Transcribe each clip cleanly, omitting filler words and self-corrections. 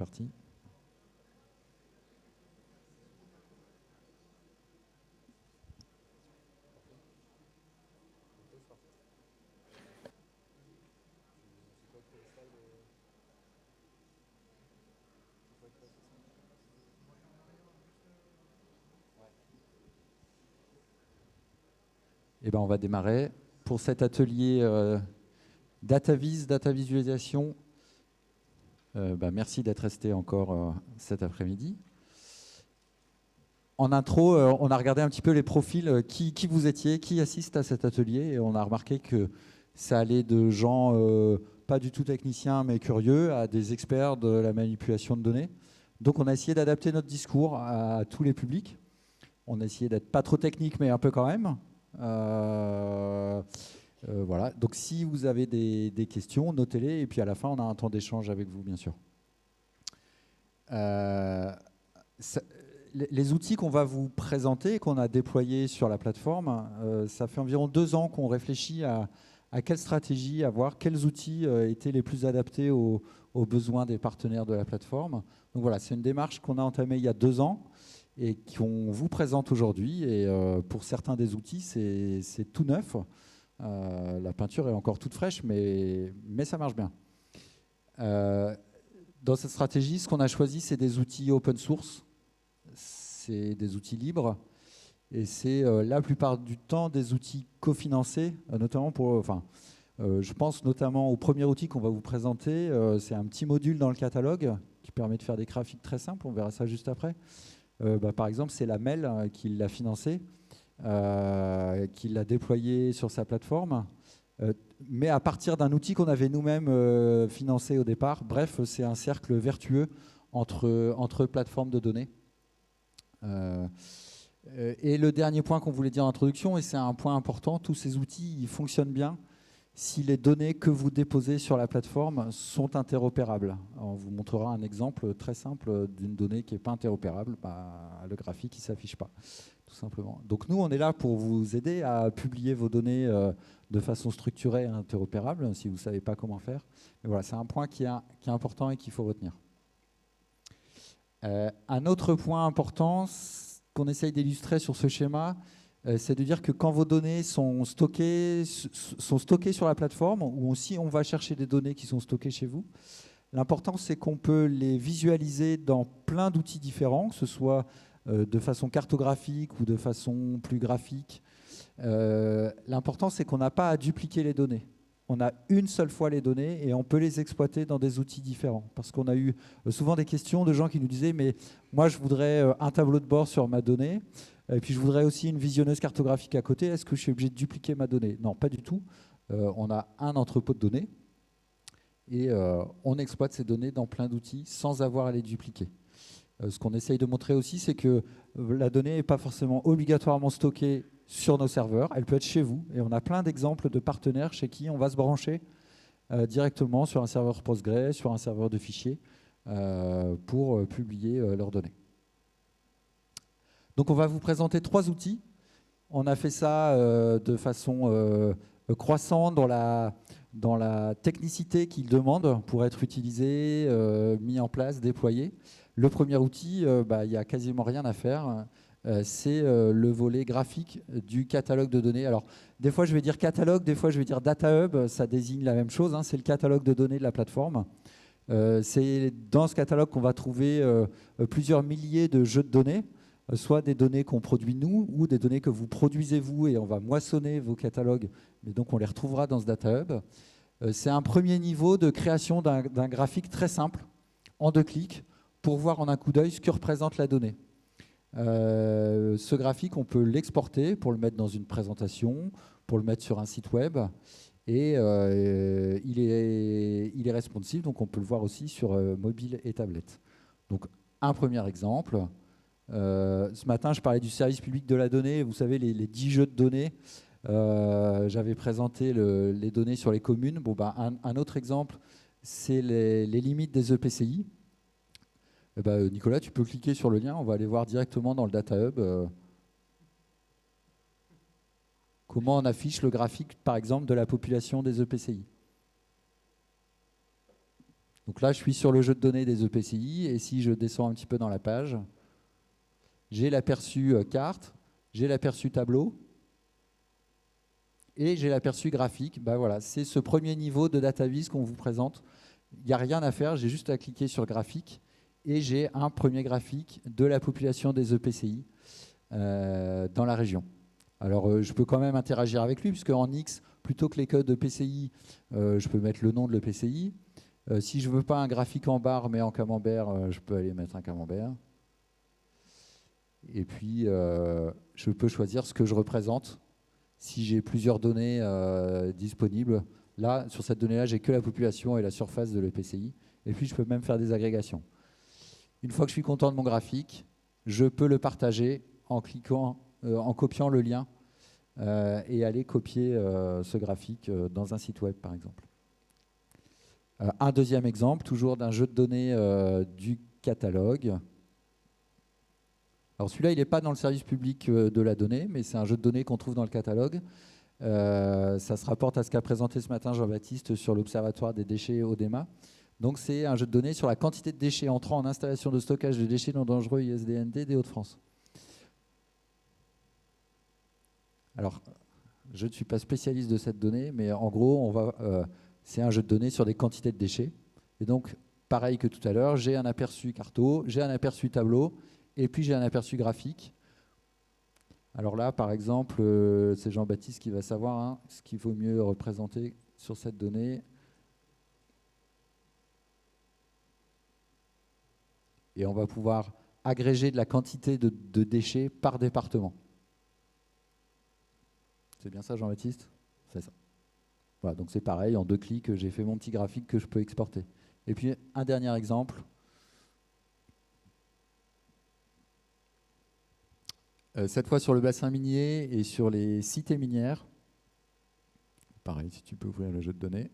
parti. Eh ben, on va démarrer. Pour cet atelier DataVis, data visualisation, merci d'être resté encore cet après-midi. En intro, on a regardé un petit peu les profils, qui vous étiez, qui assiste à cet atelier, et on a remarqué que ça allait de gens pas du tout techniciens mais curieux à des experts de la manipulation de données. Donc on a essayé d'adapter notre discours à tous les publics. On a essayé d'être pas trop technique mais un peu quand même. Voilà. Donc si vous avez des questions, notez-les, et puis à la fin on a un temps d'échange avec vous bien sûr. Les outils qu'on va vous présenter, qu'on a déployés sur la plateforme, ça fait environ 2 ans qu'on réfléchit à quelle stratégie avoir, quels outils étaient les plus adaptés aux besoins des partenaires de la plateforme. Donc voilà, c'est une démarche qu'on a entamée il y a 2 ans et qu'on vous présente aujourd'hui. Et pour certains des outils, c'est tout neuf. La peinture est encore toute fraîche, mais ça marche bien. Dans cette stratégie, ce qu'on a choisi, c'est des outils open source. C'est des outils libres et c'est la plupart du temps des outils cofinancés, notamment pour, je pense notamment au premier outil qu'on va vous présenter. C'est un petit module dans le catalogue qui permet de faire des graphiques très simples. On verra ça juste après. Par exemple, c'est la MEL qui l'a financé, qui l'a déployé sur sa plateforme, mais à partir d'un outil qu'on avait nous-mêmes financé au départ. Bref, c'est un cercle vertueux entre plateformes de données. Et le dernier point qu'on voulait dire en introduction, et c'est un point important, tous ces outils ils fonctionnent bien si les données que vous déposez sur la plateforme sont interopérables. On vous montrera un exemple très simple d'une donnée qui n'est pas interopérable. Le graphique ne s'affiche pas, tout simplement. Donc nous, on est là pour vous aider à publier vos données de façon structurée et interopérable, si vous ne savez pas comment faire. Mais voilà, c'est un point qui est important et qu'il faut retenir. Un autre point important qu'on essaye d'illustrer sur ce schéma, c'est de dire que quand vos données sont stockées sur la plateforme, ou aussi on va chercher des données qui sont stockées chez vous, l'important c'est qu'on peut les visualiser dans plein d'outils différents, que ce soit de façon cartographique ou de façon plus graphique. L'important c'est qu'on n'a pas à dupliquer les données. On a une seule fois les données et on peut les exploiter dans des outils différents. Parce qu'on a eu souvent des questions de gens qui nous disaient « mais moi je voudrais un tableau de bord sur ma donnée et puis je voudrais aussi une visionneuse cartographique à côté, est-ce que je suis obligé de dupliquer ma donnée ?» Non, pas du tout. On a un entrepôt de données et on exploite ces données dans plein d'outils sans avoir à les dupliquer. Ce qu'on essaye de montrer aussi, c'est que la donnée n'est pas forcément obligatoirement stockée sur nos serveurs, elle peut être chez vous. Et on a plein d'exemples de partenaires chez qui on va se brancher directement sur un serveur Postgre, sur un serveur de fichiers, pour publier leurs données. Donc on va vous présenter 3 outils. On a fait ça de façon croissante dans la technicité qu'ils demandent pour être utilisé, mis en place, déployé. Le premier outil, il n'y a quasiment rien à faire. C'est le volet graphique du catalogue de données. Alors, des fois, je vais dire catalogue, des fois, je vais dire data hub. Ça désigne la même chose, hein, c'est le catalogue de données de la plateforme. C'est dans ce catalogue qu'on va trouver plusieurs milliers de jeux de données, soit des données qu'on produit nous ou des données que vous produisez vous, et on va moissonner vos catalogues, mais donc on les retrouvera dans ce data hub. C'est un premier niveau de création d'un graphique très simple, en 2 clics, pour voir en un coup d'œil ce que représente la donnée. Ce graphique, on peut l'exporter pour le mettre dans une présentation, pour le mettre sur un site web, et il est responsive, donc on peut le voir aussi sur mobile et tablette. Donc un premier exemple. Ce matin, je parlais du service public de la donnée, vous savez, les 10 jeux de données. J'avais présenté les données sur les communes. Un autre exemple, c'est les limites des EPCI. Nicolas, tu peux cliquer sur le lien, on va aller voir directement dans le Data Hub comment on affiche le graphique, par exemple, de la population des EPCI. Donc là, je suis sur le jeu de données des EPCI, et si je descends un petit peu dans la page, j'ai l'aperçu carte, j'ai l'aperçu tableau, et j'ai l'aperçu graphique. Ben voilà, c'est ce premier niveau de DataVis qu'on vous présente. Il n'y a rien à faire, j'ai juste à cliquer sur graphique, et j'ai un premier graphique de la population des EPCI dans la région. Alors, je peux quand même interagir avec lui, puisque en X, plutôt que les codes EPCI, je peux mettre le nom de l'EPCI. Si je ne veux pas un graphique en barre, mais en camembert, je peux aller mettre un camembert. Et puis, je peux choisir ce que je représente. Si j'ai plusieurs données disponibles, là, sur cette donnée-là, j'ai que la population et la surface de l'EPCI. Et puis, je peux même faire des agrégations. Une fois que je suis content de mon graphique, je peux le partager en cliquant, en copiant le lien et aller copier ce graphique dans un site web, par exemple. Un deuxième exemple, toujours d'un jeu de données du catalogue. Alors celui-là, il n'est pas dans le service public de la donnée, mais c'est un jeu de données qu'on trouve dans le catalogue. Ça se rapporte à ce qu'a présenté ce matin Jean-Baptiste sur l'Observatoire des déchets ODEMA. Donc c'est un jeu de données sur la quantité de déchets entrant en installation de stockage de déchets non dangereux ISDND des Hauts-de-France. Alors, je ne suis pas spécialiste de cette donnée, mais en gros, c'est un jeu de données sur des quantités de déchets. Et donc, pareil que tout à l'heure, j'ai un aperçu carto, j'ai un aperçu tableau, et puis j'ai un aperçu graphique. Alors là, par exemple, c'est Jean-Baptiste qui va savoir ce qu'il vaut mieux représenter sur cette donnée. Et on va pouvoir agréger de la quantité de déchets par département. C'est bien ça, Jean-Baptiste? C'est ça. Voilà, donc c'est pareil, en 2 clics, j'ai fait mon petit graphique que je peux exporter. Et puis, un dernier exemple. Cette fois sur le bassin minier et sur les cités minières. Pareil, si tu peux ouvrir le jeu de données.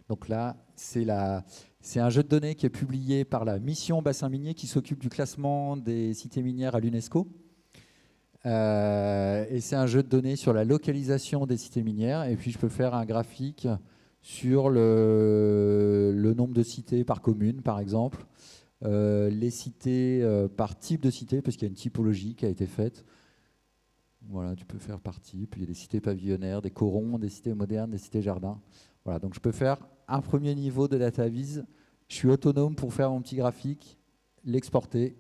Donc là, c'est un jeu de données qui est publié par la mission bassin minier qui s'occupe du classement des cités minières à l'UNESCO. Et c'est un jeu de données sur la localisation des cités minières. Et puis, je peux faire un graphique sur le nombre de cités par commune, par exemple. Les cités par type de cité, parce qu'il y a une typologie qui a été faite. Voilà, tu peux faire par type. Il y a des cités pavillonnaires, des corons, des cités modernes, des cités jardins. Voilà, donc je peux faire un premier niveau de DataVis. Je suis autonome pour faire mon petit graphique, l'exporter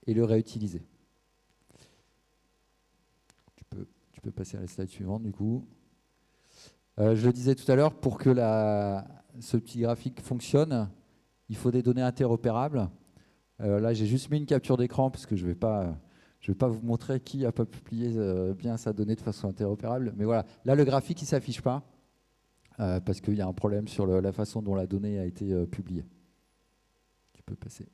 et le réutiliser. Tu peux passer à la slide suivante du coup. Je le disais tout à l'heure, pour que ce petit graphique fonctionne, il faut des données interopérables. Là, j'ai juste mis une capture d'écran parce que je ne vais pas vous montrer qui n'a pas publié bien sa donnée de façon interopérable. Mais voilà, là, le graphique, il ne s'affiche pas parce qu'il y a un problème sur la façon dont la donnée a été publiée. Tu peux passer.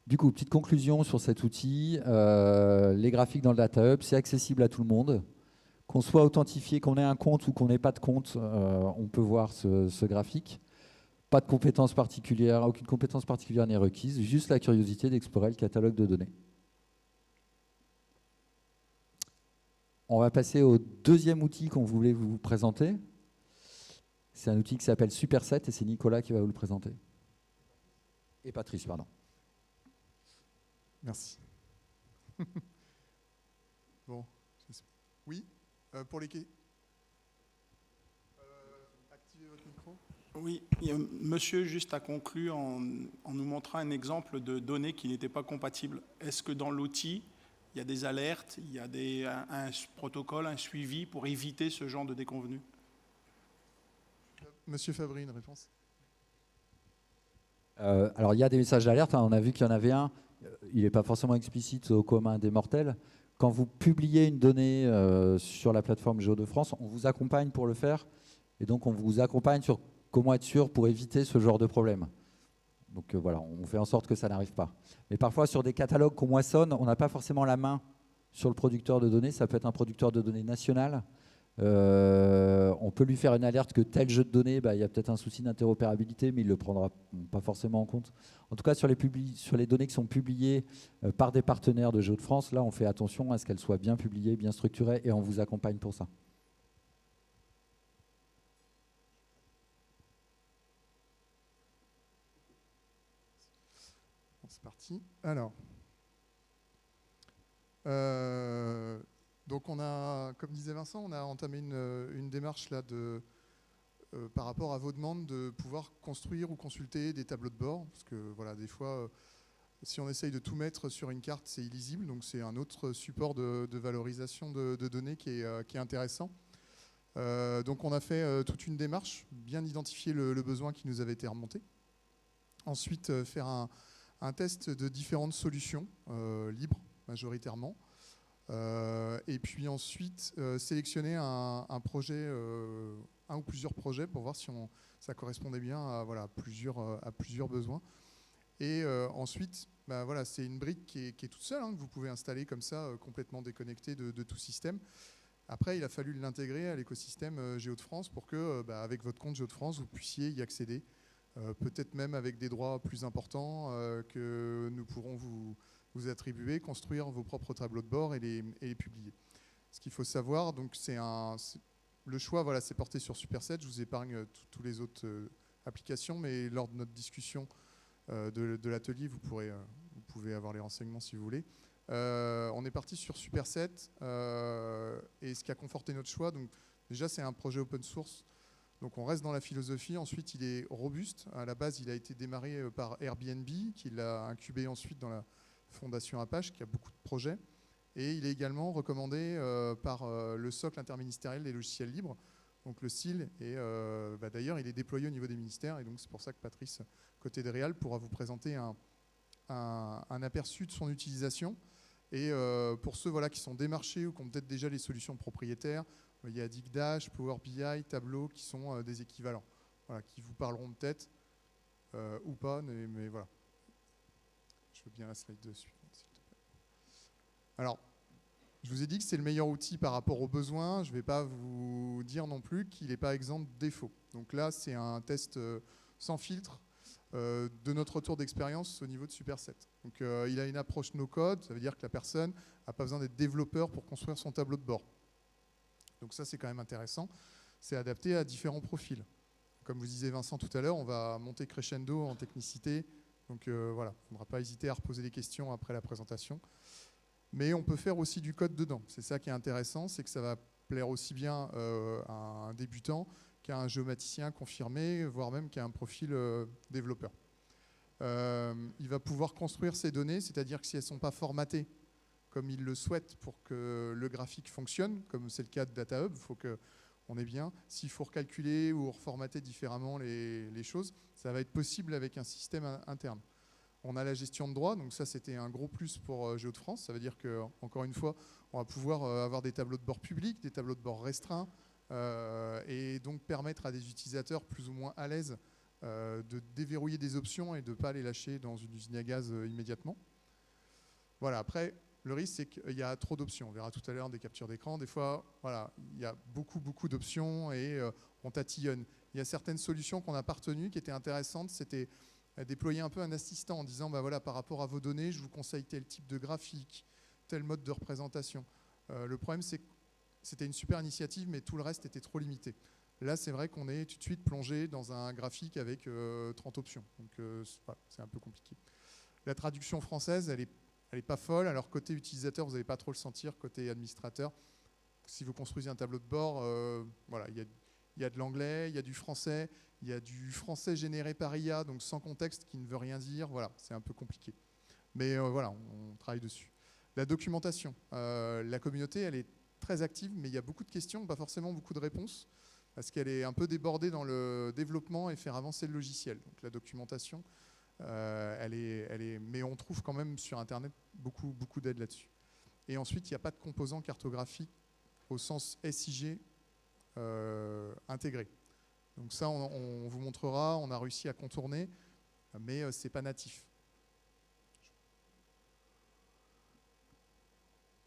Du coup, petite conclusion sur cet outil. Les graphiques dans le Data Hub, c'est accessible à tout le monde. Qu'on soit authentifié, qu'on ait un compte ou qu'on n'ait pas de compte, on peut voir ce graphique. Pas de compétences particulières, aucune compétence particulière n'est requise, juste la curiosité d'explorer le catalogue de données. On va passer au deuxième outil qu'on voulait vous présenter. C'est un outil qui s'appelle Superset et c'est Nicolas qui va vous le présenter. Et Patrice, pardon. Merci. Bon, oui, pour les quais. Activez votre micro. Oui, monsieur juste a conclu en nous montrant un exemple de données qui n'étaient pas compatibles. Est-ce que dans l'outil, il y a des alertes, il y a un protocole, un suivi pour éviter ce genre de déconvenus? Monsieur Fabry, une réponse? Alors, il y a des messages d'alerte. On a vu qu'il y en avait un. Il n'est pas forcément explicite au commun des mortels. Quand vous publiez une donnée sur la plateforme Géo-de-France, on vous accompagne pour le faire. Et donc, on vous accompagne sur comment être sûr pour éviter ce genre de problème. Donc voilà, on fait en sorte que ça n'arrive pas. Mais parfois, sur des catalogues qu'on moissonne, on n'a pas forcément la main sur le producteur de données. Ça peut être un producteur de données national. On peut lui faire une alerte que tel jeu de données, il y a peut-être un souci d'interopérabilité, mais il ne le prendra pas forcément en compte. En tout cas, sur les données qui sont publiées par des partenaires de Géo-de-France, là, on fait attention à ce qu'elles soient bien publiées, bien structurées, et on vous accompagne pour ça. parti. Alors, donc on a, comme disait Vincent, on a entamé une démarche là par rapport à vos demandes de pouvoir construire ou consulter des tableaux de bord, parce que voilà, des fois, si on essaye de tout mettre sur une carte, c'est illisible, donc c'est un autre support de valorisation de données qui est intéressant. Donc on a fait toute une démarche, bien identifier le besoin qui nous avait été remonté. Ensuite, faire un test de différentes solutions libres, majoritairement. Et puis ensuite, sélectionner un projet, un ou plusieurs projets pour voir si ça correspondait bien à, voilà, à plusieurs besoins. Et ensuite, voilà, c'est une brique qui est toute seule, hein, que vous pouvez installer comme ça, complètement déconnectée de tout système. Après, il a fallu l'intégrer à l'écosystème Géo-de-France pour que, avec votre compte Géo-de-France, vous puissiez y accéder. Peut-être même avec des droits plus importants que nous pourrons vous attribuer, construire vos propres tableaux de bord et les publier. Ce qu'il faut savoir, donc le choix, voilà, c'est porté sur Superset. Je vous épargne tous les autres applications, mais lors de notre discussion de l'atelier, vous pouvez avoir les renseignements si vous voulez. On est parti sur Superset et ce qui a conforté notre choix, donc déjà c'est un projet open source, donc on reste dans la philosophie. Ensuite il est robuste. À la base il a été démarré par Airbnb qui l'a incubé ensuite dans la fondation Apache qui a beaucoup de projets, et il est également recommandé par le socle interministériel des logiciels libres, donc le SIL, et d'ailleurs il est déployé au niveau des ministères, et donc c'est pour ça que Patrice côté de Réal pourra vous présenter un aperçu de son utilisation. Et pour ceux, voilà, qui sont démarchés ou qui ont peut-être déjà les solutions propriétaires, il y a Digdash, Power BI, Tableau qui sont des équivalents, voilà, qui vous parleront peut-être ou pas, mais voilà. Je veux bien la slide suivante, s'il te plaît. Alors, je vous ai dit que c'est le meilleur outil par rapport aux besoins. Je ne vais pas vous dire non plus qu'il n'est pas exempt de défauts. Donc là, c'est un test sans filtre de notre retour d'expérience au niveau de Superset. Donc il a une approche no-code, ça veut dire que la personne n'a pas besoin d'être développeur pour construire son tableau de bord. Donc ça, c'est quand même intéressant. C'est adapté à différents profils. Comme vous disait Vincent tout à l'heure, on va monter crescendo en technicité. Donc voilà, il ne faudra pas hésiter à reposer des questions après la présentation. Mais on peut faire aussi du code dedans. C'est ça qui est intéressant, c'est que ça va plaire aussi bien à un débutant qu'à un géomaticien confirmé, voire même qu'à un profil développeur. Il va pouvoir construire ces données, c'est-à-dire que si elles ne sont pas formatées comme il le souhaite pour que le graphique fonctionne, comme c'est le cas de DataHub, il faut qu'on ait bien. S'il faut recalculer ou reformater différemment les choses, ça va être possible avec un système interne. On a la gestion de droits, donc ça c'était un gros plus pour Géo-de-France. Ça veut dire que, encore une fois, on va pouvoir avoir des tableaux de bord publics, des tableaux de bord restreints, et donc permettre à des utilisateurs plus ou moins à l'aise de déverrouiller des options et de ne pas les lâcher dans une usine à gaz immédiatement. Voilà, après, le risque, c'est qu'il y a trop d'options. On verra tout à l'heure des captures d'écran. Des fois, voilà, il y a beaucoup d'options et on tatillonne. Il y a certaines solutions qu'on n'a pas retenues qui étaient intéressantes. C'était déployer un peu un assistant en disant, voilà, par rapport à vos données, je vous conseille tel type de graphique, tel mode de représentation. Le problème, c'est que c'était une super initiative, mais tout le reste était trop limité. Là, c'est vrai qu'on est tout de suite plongé dans un graphique avec 30 options. Donc, voilà, c'est un peu compliqué. La traduction française, elle est pas folle. Alors, côté utilisateur, vous n'allez pas trop le sentir. Côté administrateur, si vous construisez un tableau de bord, voilà, il y a de l'anglais, il y a du français, il y a du français généré par IA, donc sans contexte qui ne veut rien dire. Voilà, c'est un peu compliqué. Mais voilà, on travaille dessus. La documentation. La communauté, elle est très active, mais il y a beaucoup de questions, pas forcément beaucoup de réponses, parce qu'elle est un peu débordée dans le développement et faire avancer le logiciel. Donc la documentation, mais on trouve quand même sur Internet beaucoup d'aide là-dessus. Et ensuite, il n'y a pas de composants cartographiques au sens SIG intégré. Donc ça, on vous montrera, on a réussi à contourner, mais ce n'est pas natif.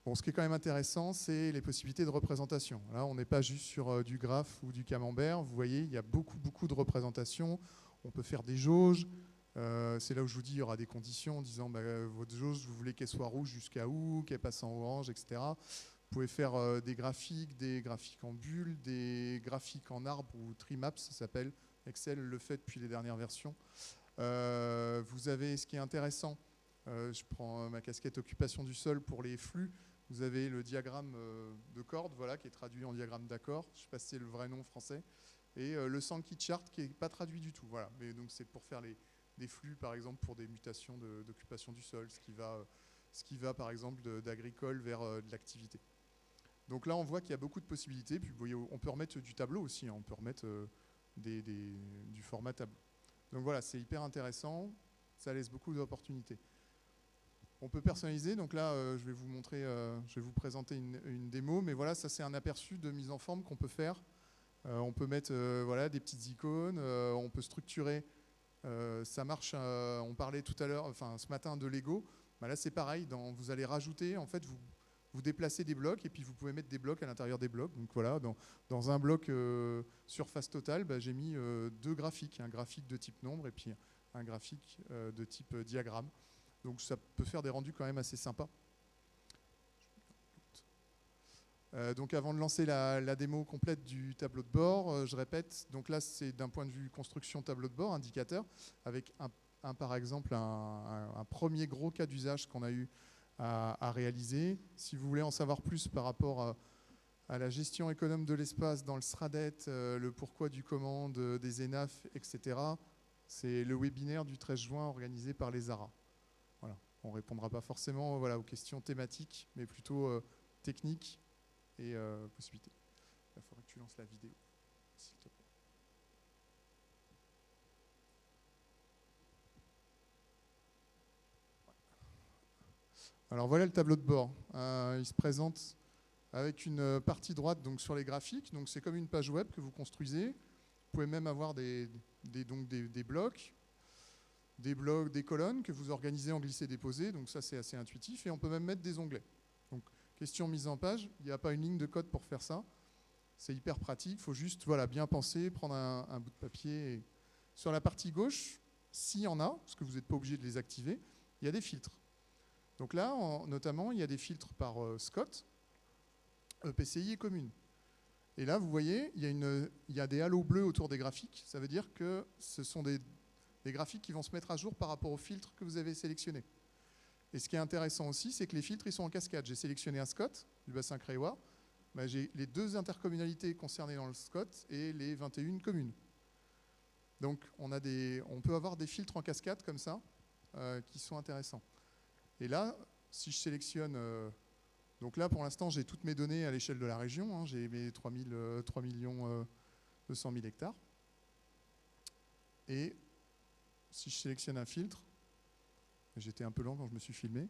Bon, ce qui est quand même intéressant, c'est les possibilités de représentation. Là, on n'est pas juste sur du graphe ou du camembert. Vous voyez, il y a beaucoup de représentations. On peut faire des jauges. C'est là où je vous dis, il y aura des conditions en disant votre jauge, vous voulez qu'elle soit rouge jusqu'à où, qu'elle passe en orange, etc. Vous pouvez faire des graphiques en bulles, des graphiques en arbre ou Trimaps, ça s'appelle. Excel le fait depuis les dernières versions. Vous avez ce qui est intéressant, Je prends ma casquette occupation du sol pour les flux. Vous avez le diagramme de corde, voilà, qui est traduit en diagramme d'accord. Je ne sais pas si c'est le vrai nom français. Et le Sankey chart qui n'est pas traduit du tout. Voilà. Mais donc c'est pour faire des flux, par exemple, pour des mutations d'occupation du sol, ce qui va par exemple d'agricole vers de l'activité. Donc là, on voit qu'il y a beaucoup de possibilités. Puis vous voyez, on peut remettre du tableau aussi. Hein. On peut remettre du format tableau. Donc voilà, c'est hyper intéressant. Ça laisse beaucoup d'opportunités. On peut personnaliser. Donc là, je vais vous montrer, je vais vous présenter une démo. Mais voilà, ça c'est un aperçu de mise en forme qu'on peut faire. On peut mettre voilà, des petites icônes. On peut structurer. Ça marche. On parlait tout à l'heure, enfin ce matin, de Lego. Bah là, c'est pareil. Vous allez rajouter, en fait, vous déplacez des blocs et puis vous pouvez mettre des blocs à l'intérieur des blocs. Donc voilà, dans un bloc surface totale, bah, j'ai mis deux graphiques, un graphique de type nombre et puis un graphique de type diagramme. Donc ça peut faire des rendus quand même assez sympas. Donc avant de lancer la démo complète du tableau de bord, je répète, donc là c'est d'un point de vue construction tableau de bord, indicateur, avec par exemple un premier gros cas d'usage qu'on a eu à réaliser. Si vous voulez en savoir plus par rapport à la gestion économe de l'espace dans le SRADET, le pourquoi du comment des ENAF, etc., c'est le webinaire du 13 juin organisé par les ARA. Voilà. On ne répondra pas forcément aux questions thématiques, mais plutôt techniques et possibilités. Il faudrait que tu lances la vidéo, s'il te plaît. Alors voilà le tableau de bord. Il se présente avec une partie droite donc, sur les graphiques. Donc c'est comme une page web que vous construisez. Vous pouvez même avoir des blocs, des colonnes que vous organisez en glisser-déposer. Donc ça c'est assez intuitif. Et on peut même mettre des onglets. Donc question mise en page, il n'y a pas une ligne de code pour faire ça. C'est hyper pratique. Il faut juste bien penser, prendre un bout de papier. Et sur la partie gauche, s'il y en a, parce que vous n'êtes pas obligé de les activer, il y a des filtres. Donc là, notamment, il y a des filtres par Scott, EPCI et commune. Et là, vous voyez, il y a des halos bleus autour des graphiques. Ça veut dire que ce sont des graphiques qui vont se mettre à jour par rapport aux filtres que vous avez sélectionnés. Et ce qui est intéressant aussi, c'est que les filtres, ils sont en cascade. J'ai sélectionné un Scott du bassin créois. Ben, j'ai les 2 intercommunalités concernées dans le Scott et les 21 communes. Donc, on peut avoir des filtres en cascade comme ça qui sont intéressants. Et là, si je sélectionne... donc là, pour l'instant, j'ai toutes mes données à l'échelle de la région. Hein, j'ai mes 3 200 000 hectares. Et si je sélectionne un filtre, j'étais un peu lent quand je me suis filmé,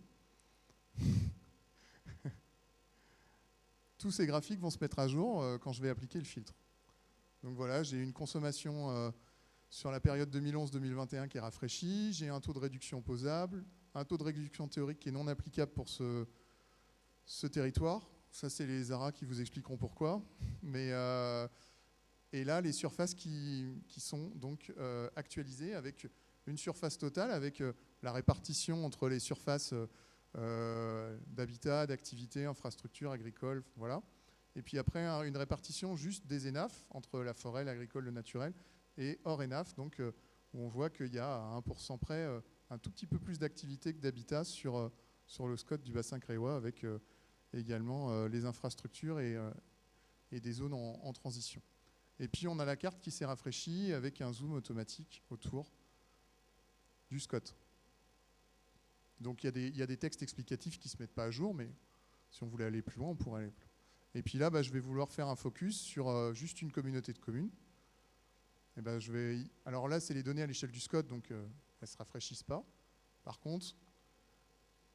tous ces graphiques vont se mettre à jour quand je vais appliquer le filtre. Donc voilà, j'ai une consommation sur la période 2011-2021 qui est rafraîchie, j'ai un taux de réduction posable, un taux de réduction théorique qui est non applicable pour ce territoire. Ça, c'est les ARA qui vous expliqueront pourquoi. Mais, et là, les surfaces qui sont donc actualisées avec une surface totale, avec la répartition entre les surfaces d'habitat, d'activité, infrastructure, agricole, voilà. Et puis après, une répartition juste des ENAF entre la forêt, l'agricole, le naturel, et hors ENAF, donc où on voit qu'il y a à 1% près un tout petit peu plus d'activité que d'habitat sur le SCOT du bassin créois, avec également les infrastructures et des zones en transition. Et puis on a la carte qui s'est rafraîchie avec un zoom automatique autour du SCOT. Donc il y a des textes explicatifs qui ne se mettent pas à jour, mais si on voulait aller plus loin, on pourrait aller plus loin. Et puis là, je vais vouloir faire un focus sur juste une communauté de communes. Et alors là, c'est les données à l'échelle du SCOT, donc elles ne se rafraîchissent pas. Par contre,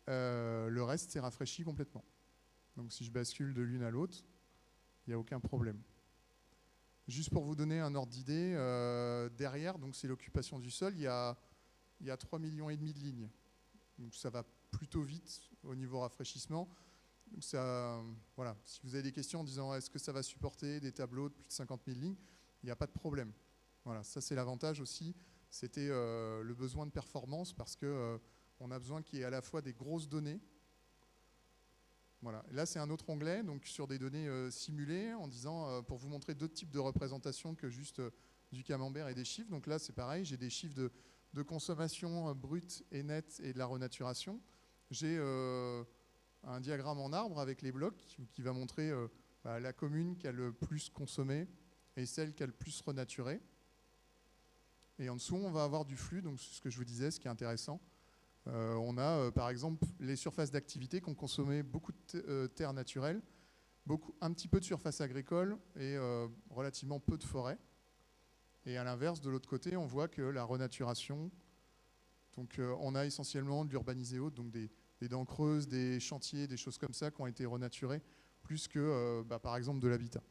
le reste s'est rafraîchi complètement. Donc si je bascule de l'une à l'autre, il n'y a aucun problème. Juste pour vous donner un ordre d'idée, derrière, donc c'est l'occupation du sol, il y a 3,5 millions de lignes. Donc ça va plutôt vite au niveau rafraîchissement. Donc ça, voilà. Si vous avez des questions en disant est-ce que ça va supporter des tableaux de plus de 50 000 lignes, il n'y a pas de problème. Voilà, ça c'est l'avantage aussi. C'était le besoin de performance parce qu'on a besoin qu'il y ait à la fois des grosses données. Voilà. Et là c'est un autre onglet, donc sur des données simulées, en disant pour vous montrer d'autres types de représentations que juste du camembert et des chiffres. Donc là c'est pareil, j'ai des chiffres de consommation brute et nette et de la renaturation, j'ai un diagramme en arbre avec les blocs qui va montrer la commune qui a le plus consommé et celle qui a le plus renaturé. Et en dessous, on va avoir du flux, donc ce que je vous disais, ce qui est intéressant. On a par exemple les surfaces d'activité qui ont consommé beaucoup de terres naturelles, un petit peu de surface agricole et relativement peu de forêt. Et à l'inverse, de l'autre côté, on voit que la renaturation, donc on a essentiellement de l'urbanisé haute, donc des dents creuses, des chantiers, des choses comme ça qui ont été renaturées, plus que par exemple de l'habitat.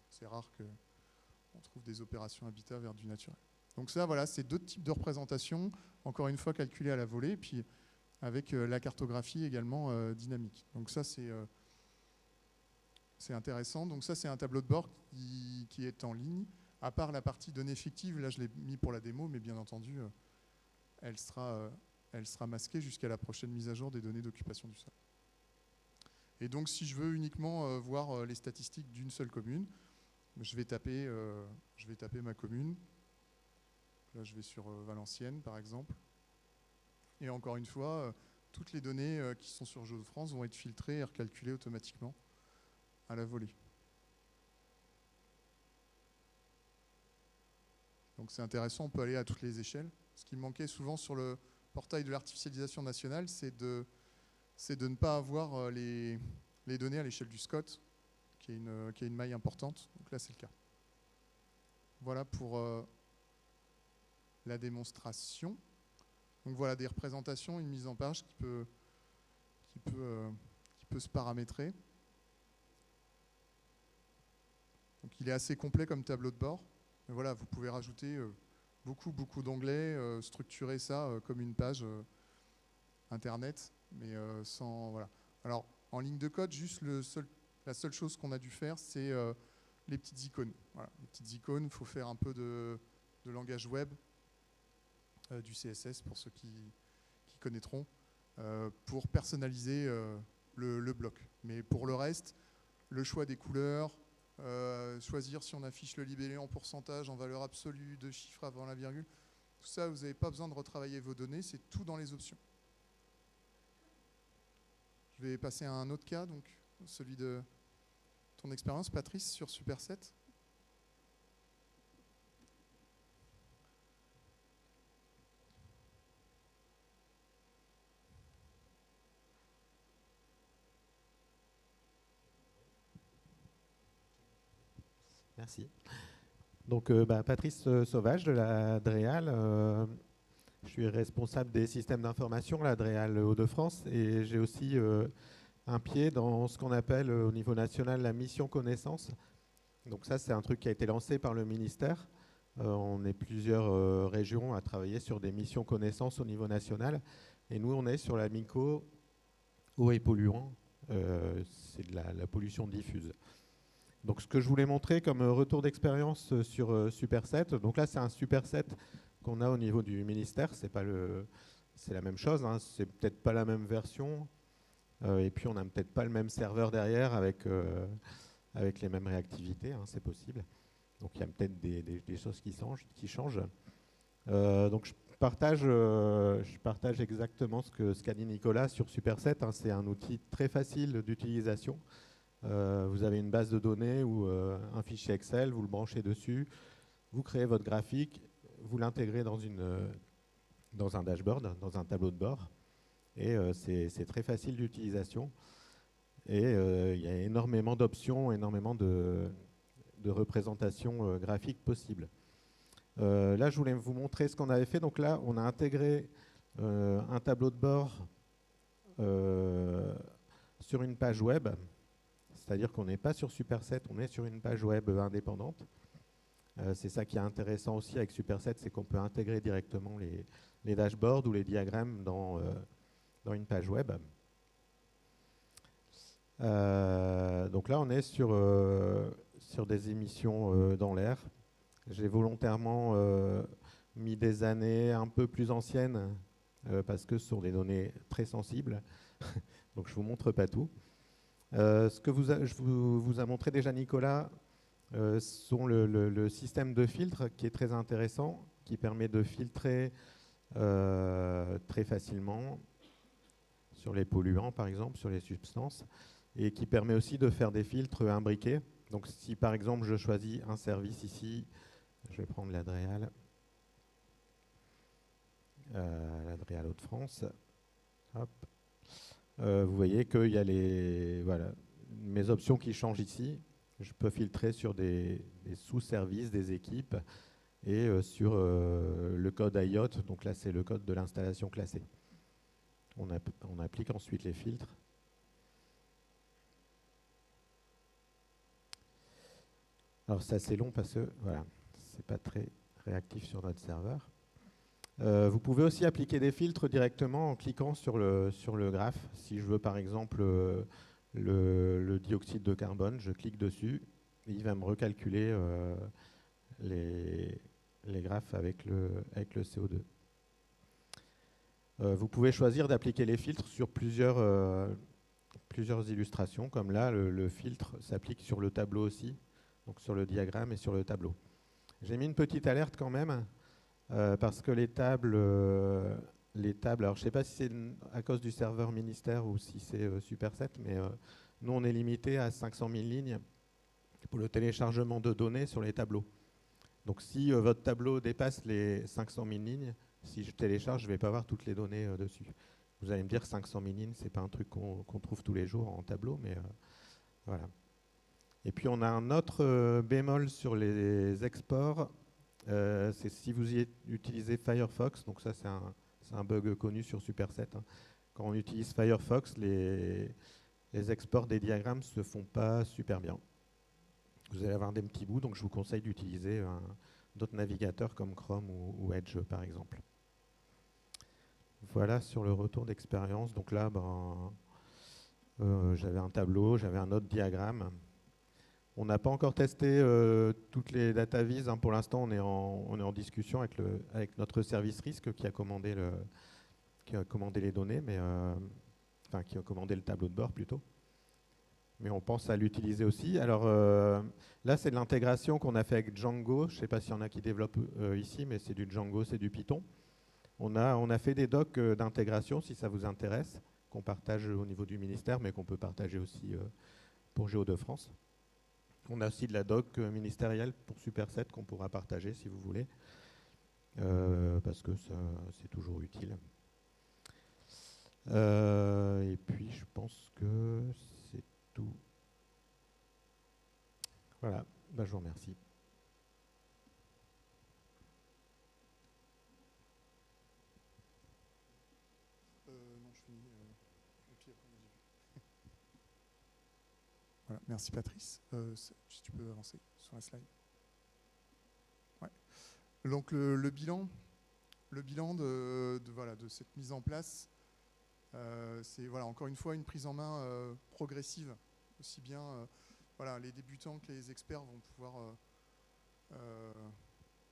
C'est rare qu'on trouve des opérations habitat vers du naturel. Donc ça, voilà, c'est deux types de représentations, encore une fois calculées à la volée, et puis avec la cartographie également dynamique. Donc ça, c'est intéressant. Donc ça, c'est un tableau de bord qui est en ligne, à part la partie données fictives. Là, je l'ai mis pour la démo, mais bien entendu, elle sera masquée jusqu'à la prochaine mise à jour des données d'occupation du sol. Et donc, si je veux uniquement voir les statistiques d'une seule commune, je vais taper ma commune. Là, je vais sur Valenciennes, par exemple. Et encore une fois, toutes les données qui sont sur Géo-France vont être filtrées et recalculées automatiquement à la volée. Donc c'est intéressant, on peut aller à toutes les échelles. Ce qui me manquait souvent sur le portail de l'artificialisation nationale, c'est de ne pas avoir les données à l'échelle du SCOT, qui est une maille importante. Donc là, c'est le cas. Voilà pour la démonstration. Donc voilà des représentations, une mise en page qui peut se paramétrer. Donc il est assez complet comme tableau de bord. Mais voilà, vous pouvez rajouter beaucoup d'onglets, structurer ça comme une page internet, mais sans voilà. Alors en ligne de code, juste la seule chose qu'on a dû faire, c'est les petites icônes. Voilà, les petites icônes, il faut faire un peu de langage web, du CSS pour ceux qui connaîtront, pour personnaliser le bloc. Mais pour le reste, le choix des couleurs, choisir si on affiche le libellé en pourcentage, en valeur absolue, 2 chiffres avant la virgule, tout ça, vous n'avez pas besoin de retravailler vos données, c'est tout dans les options. Je vais passer à un autre cas, donc celui de ton expérience, Patrice, sur Superset. Merci. Donc, Patrice Sauvage de la DREAL. Je suis responsable des systèmes d'information, la DREAL Hauts-de-France, et j'ai aussi un pied dans ce qu'on appelle au niveau national la mission connaissance. Donc ça, c'est un truc qui a été lancé par le ministère. On est plusieurs régions à travailler sur des missions connaissance au niveau national. Et nous, on est sur la MICO eau et polluants. C'est de la pollution diffuse. Donc ce que je voulais montrer comme retour d'expérience sur Superset, donc là c'est un Superset qu'on a au niveau du ministère, c'est la même chose, hein, c'est peut-être pas la même version, et puis on n'a peut-être pas le même serveur derrière avec les mêmes réactivités, hein, c'est possible. Donc il y a peut-être des choses qui changent. Donc je partage exactement ce qu'a dit Nicolas sur Superset, hein, c'est un outil très facile d'utilisation. Vous avez une base de données ou un fichier Excel, vous le branchez dessus, vous créez votre graphique, vous l'intégrez dans un dashboard, dans un tableau de bord, et c'est très facile d'utilisation. Et il y a énormément d'options, énormément de représentations graphiques possibles. Là, je voulais vous montrer ce qu'on avait fait. Donc là, on a intégré un tableau de bord sur une page web. C'est-à-dire qu'on n'est pas sur Superset, on est sur une page web indépendante. C'est ça qui est intéressant aussi avec Superset, c'est qu'on peut intégrer directement les dashboards ou les diagrammes dans une page web. Donc là, on est sur des émissions dans l'air. J'ai volontairement mis des années un peu plus anciennes parce que ce sont des données très sensibles. Donc je ne vous montre pas tout. Ce que vous a montré déjà Nicolas, sont le système de filtre qui est très intéressant, qui permet de filtrer très facilement sur les polluants, par exemple, sur les substances, et qui permet aussi de faire des filtres imbriqués. Donc si par exemple je choisis un service ici, je vais prendre l'Adréal Hauts-de-France. Hop. Vous voyez qu'il y a mes options qui changent ici. Je peux filtrer sur des sous-services, des équipes, et sur le code IOT. Donc là, c'est le code de l'installation classée. On applique ensuite les filtres. Alors c'est assez long parce que voilà, c'est pas très réactif sur notre serveur. Vous pouvez aussi appliquer des filtres directement en cliquant sur le graphe. Si je veux par exemple le dioxyde de carbone, je clique dessus et il va me recalculer les graphes avec le CO2. Vous pouvez choisir d'appliquer les filtres sur plusieurs illustrations, comme là le filtre s'applique sur le tableau aussi, donc sur le diagramme et sur le tableau. J'ai mis une petite alerte quand même, parce que les tables, alors je ne sais pas si c'est à cause du serveur ministère ou si c'est Superset, mais nous on est limité à 500 000 lignes pour le téléchargement de données sur les tableaux. Donc si votre tableau dépasse les 500 000 lignes, si je télécharge, je ne vais pas avoir toutes les données dessus. Vous allez me dire 500 000 lignes, ce n'est pas un truc qu'on trouve tous les jours en tableau, mais voilà. Et puis on a un autre bémol sur les exports, c'est si vous utilisez Firefox, donc ça c'est un bug connu sur Superset. Hein. Quand on utilise Firefox, les exports des diagrammes ne se font pas super bien. Vous allez avoir des petits bouts, donc je vous conseille d'utiliser d'autres navigateurs comme Chrome ou Edge par exemple. Voilà sur le retour d'expérience. Donc là, j'avais un tableau, j'avais un autre diagramme. On n'a pas encore testé toutes les data viz. Hein. Pour l'instant, on est en discussion avec notre service risque qui a commandé les données, enfin qui a commandé le tableau de bord plutôt. Mais on pense à l'utiliser aussi. Alors là, c'est de l'intégration qu'on a fait avec Django. Je ne sais pas s'il y en a qui développent ici, mais c'est du Django, c'est du Python. On a fait des docs d'intégration, si ça vous intéresse, qu'on partage au niveau du ministère, mais qu'on peut partager aussi pour Géo-de-France. On a aussi de la doc ministérielle pour Superset qu'on pourra partager si vous voulez, parce que c'est toujours utile. Et puis, je pense que c'est tout. Voilà, je vous remercie. Non, je finis. Et puis après, j'ai vu. Voilà, merci Patrice. Si tu peux avancer sur la slide. Ouais. Donc le bilan de cette mise en place, c'est encore une fois une prise en main progressive, aussi bien les débutants que les experts vont pouvoir